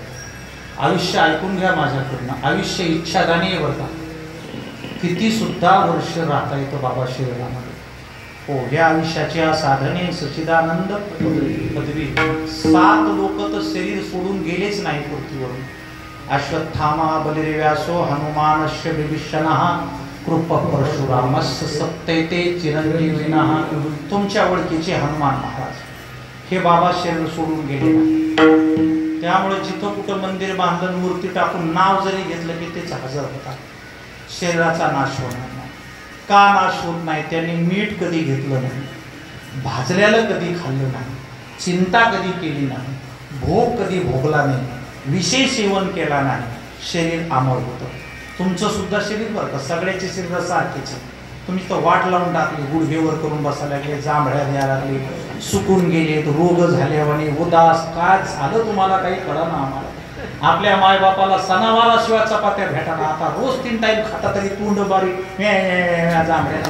आयुष्य ऐकून घ्या माझ्याकडनं, आयुष्य इच्छादानी आहे बरं का. किती सुद्धा वर्ष राहता येतं बाबा शरीरामध्ये. हो, या आयुष्याच्या साधने सच्चिदानंद पदवी 7 लोक तर शरीर सोडून गेलेच नाही पृथ्वीवरून. अश्वत्थामा, बलिरेव्यासो, हनुमानश्च विभीषणः, कृप परशुरामस्य सत्यते चिरंजीविनः. तुमच्या ओळखीचे हनुमान महाराज हे बाबा शरीर सोडून गेले नाही. त्यामुळे जिथं कुठं मंदिर बांधलं, मूर्ती टाकून नाव जरी घेतलं की तेच हजर होतात. शरीराचा नाश होणार नाही. का नाश होत नाही? त्यांनी मीठ कधी घेतलं नाही, भाजल्याला कधी खाल्लं नाही, चिंता कधी केली नाही, भोग कधी भोगला नाही, विषय सेवन केला नाही. शरीर अमर होतं. तुमचं सुद्धा शरीर बरं का, सगळ्याचे शरीर सारखेच. तुम्ही तर वाट लावून टाकली, गुडघेवर करून बसायला लागले, जांभळ्या द्यायला लागले, सुकून गेलेत, रोग झाले आणि उदास. काय झालं तुम्हाला काही कळलं ना आम्हाला. आपल्या मायबापाला सणावाला शिवाय चपात्या भेटाना, आता रोज 3 टाइम खाता तरी तोंड बारी जांभळ्या.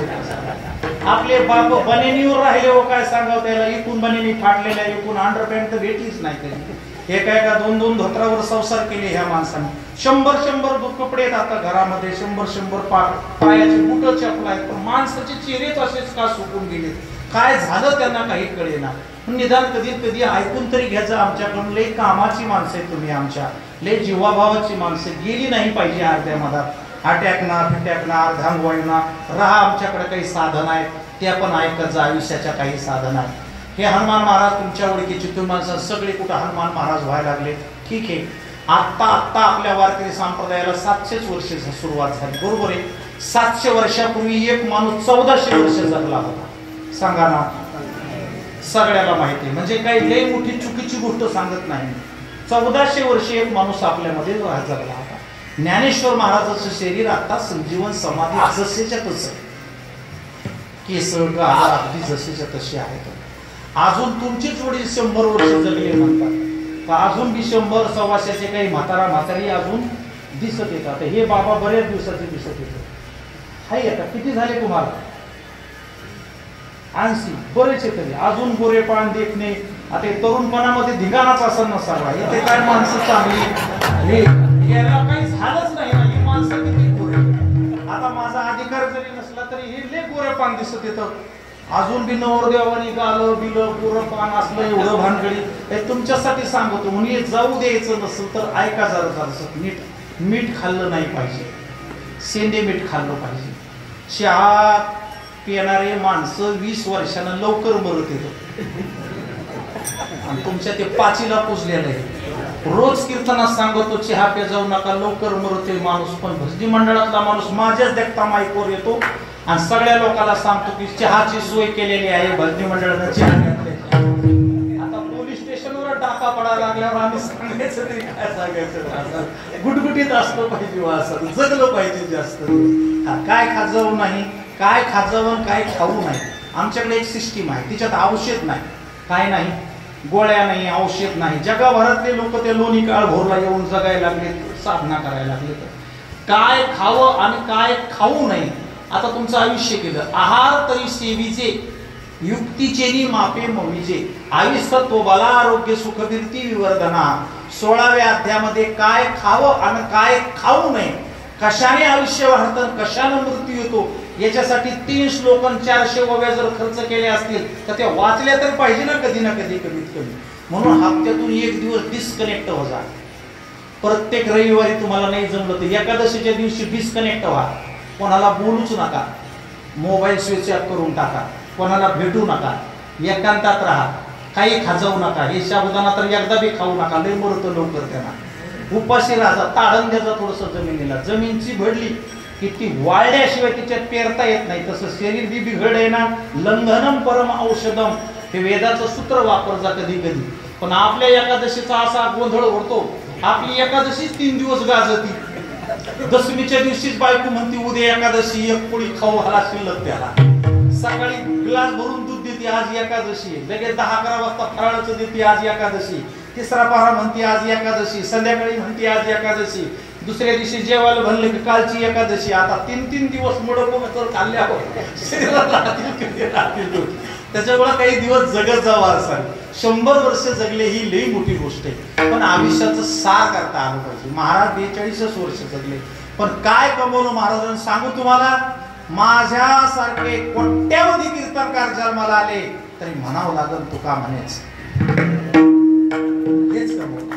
आपले बाप बनेनीवर राहिले हो, काय सांगावं त्याला. इकून बनेनी फाटलेल्या, इकून अंडरपॅन्ट तर भेटलीच नाही कधी. एका 2-2 धोत्रावर संसार केले ह्या माणसाने. 100 कपडे आहेत आता घरामध्ये, 100 पायाचे बुट चपला आहेत, पण माणसाचे चेहरेच असेच का सुकून गेले. काय झालं त्यांना काही कळेना. निदान कधी ऐकून तरी घ्यायचं. आमच्याकडून लय कामाची माणसं आहे तुम्ही, आमच्या लय जीवाभावाची माणसं. गेली नाही पाहिजे अर्ध्या मधात. अटॅकना फिटॅकना अर्धांगवाईना राहा. आमच्याकडे काही साधन आहेत, त्या पण ऐकत जा. आयुष्याच्या काही साधन आहेत. हे हनुमान महाराज तुमच्या ओळखीचे, तुम्ही माणसं सगळे कुठं हनुमान महाराज व्हायला लागले. ठीक आहे, आत्ता आपल्या वारकरी संप्रदायाला 700 वर्ष सुरुवात झाली, बरोबर आहे. 700 वर्षापूर्वी एक माणूस 1400 वर्ष जगला होता. सांगा ना, सगळ्याला माहिती. म्हणजे काही लई मोठी चुकीची गोष्ट सांगत नाही. 1400 वर्ष एक माणूस आपल्यामध्ये जगला होता. ज्ञानेश्वर महाराजाचं शरीर आता संजीवन समाधी जसेच्या तसं, केस अगदी जसेच्या तसे आहेत. अजून तुमचीच वडील 100 वर्ष जगले म्हणतात, तर अजून बी 100-125 काही म्हातारी अजून दिसत येतात. हे बाबा बऱ्याच दिवसाचे दिसत येतात. हाय आता किती झाले तुम्हाला? 80 बरेच तरी अजून गोरेपान देखणे. आता तरुणपणामध्ये धिगाणाच असं नसावा. इथे काय माणसं चांगली, हे याला काही झालंच नाही ना. ही माणसं किती गोरे. आता माझा अधिकार जरी नसला तरी हे लय गोरेपान दिसत येतं. अजून बी नवरदेवानी गालं बिलं गोरेपान असलं एवढं भानगडी. हे तुमच्यासाठी सांगतो. म्हणजे जाऊ द्यायचं नसेल तर ऐका जरा. मीठ खाल्लं नाही पाहिजे, शेंदे मीठ खाल्लं पाहिजे. चहा पिणारे माणसं 20 वर्षांना लवकर मरत येतं. आणि तुमच्या ते 5ला पुजलेलं आहे. रोज कीर्तनात सांगतो चहा प्या जाऊ नका, लवकर मरतोय माणूस. पण भजनी मंडळातला माणूस माझ्याच देखता माईकवर येतो आणि सगळ्या लोकांना सांगतो की चहाची सोय केलेली आहे भजनी मंडळानं, चहा घेतले. आता पोलीस स्टेशनवर टाका पडायला लागल्यावर आम्ही सांगायचं तरी काय सांगायचं. गुटगुटीत असलं पाहिजे, असं जगलं पाहिजे जास्त. काय खाजवू नाही, काय खाजवून काय खाऊ नाही. आमच्याकडे एक सिस्टीम आहे, तिच्यात औषध नाही, काय नाही, गोळ्या नाही, औषध नाही. जगभरातले लोक ते लोणी काळ भोरला येऊन जगायला लागले, साधना करायला लागले. काय खावं आणि काय खाऊ नये. आता तुमचं आयुष्य केलं. आहार तरी सेविजे, युक्तीचेनी मापे मविजे, आयुष्यत्व बला आरोग्य सुखकीर्ती विवर्धना. 16व्या अध्यायामध्ये काय खावं आणि काय खाऊ नये, कशाने आयुष्य वाढतं, कशाने मृत्यू येतो, याच्यासाठी 3 श्लोक 400 ओव्या जर खर्च केले असतील तर त्या वाचल्या तर पाहिजे ना कधी ना कधी, कमीत कमी. म्हणून हप्त्यातून 1 दिवस डिस्कनेक्ट हो जा. प्रत्येक रविवारी तुम्हाला नाही जमलं तर एकादशीच्या दिवशी डिस्कनेक्ट व्हा. कोणाला बोलूच नका, मोबाईल स्विच ऑफ करून टाका, कोणाला भेटू नका, एकांतात राहा, काही खाजवू नका. हे साबुदाणा तर एकदा बी खाऊ नका, लय मरतं लवकर त्यांना. उपाशी राहा, ताडण द्यायचा थोडस जमिनीला. जमीनची भडली की ती वाळल्याशिवाय तिच्यात पेरता येत नाही. तसं शरीर बी बिघड आहे ना. लंघनम परम औषधम, हे वेदाचं सूत्र वापरजा कधी कधी. पण आपल्या एकादशीचा असा गोंधळ होतो, आपली एकादशीच 3 दिवस गाजती. दशमीच्या दिवशीच बायको म्हणते उद्या एकादशी, 1 पोळी खाऊ घाला शिल्लक त्याला. सकाळी ग्लास भरून दूध देते, आज एकादशी. लगेच 10-11 वाजता फराळाचं देते, आज एकादशी. तिसरा पहारा म्हणते आज एकादशी, संध्याकाळी म्हणते आज एकादशी. दुसऱ्या दिवशी जेवायला म्हणले की कालची एकादशी, आता 3-3 दिवस मुडप तर खाल्ल्यावर शरीरात राहतील. त्याच्यामुळे काही दिवस जगत जावं असं 100 वर्ष जगले ही लई मोठी गोष्ट आहे. पण आयुष्याचं सार करता आलं पाहिजे. महाराज 42 वर्ष जगले, पण काय कमवलं महाराजांनी सांगू तुम्हाला. माझ्यासारखे कोट्यावधी कीर्तनकार जन्माला आले तरी म्हणावं लागल तुका म्हणेच, हेच कमवलं.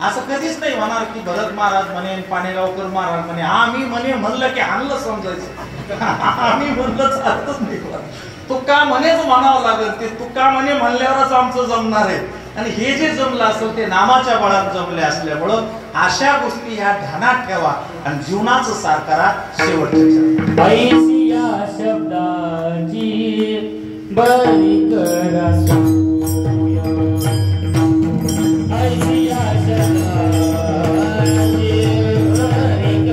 असं कधीच नाही म्हणणार की भरत महाराज म्हणे, पाणेगावकर महाराज म्हणे, आम्ही म्हणे म्हणलं की आणलं समजायचं, आम्ही म्हणलं चालतच नाही. तुका म्हणेच म्हणावं लागेल. ते तुका म्हणे म्हणल्यावरच आमचं जमणार आहे. आणि हे जे जमलं असेल ते नामाच्या बळात जमले असल्यामुळं अशा गोष्टी ह्या ध्यानात ठेवा आणि जीवनाचं सार करा. शेवटच्या ऐसी या शब्दाची बरी करा सूय, ऐसी या शब्दाची बरी करा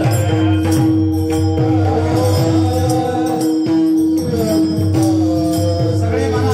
सगळे म्हणा.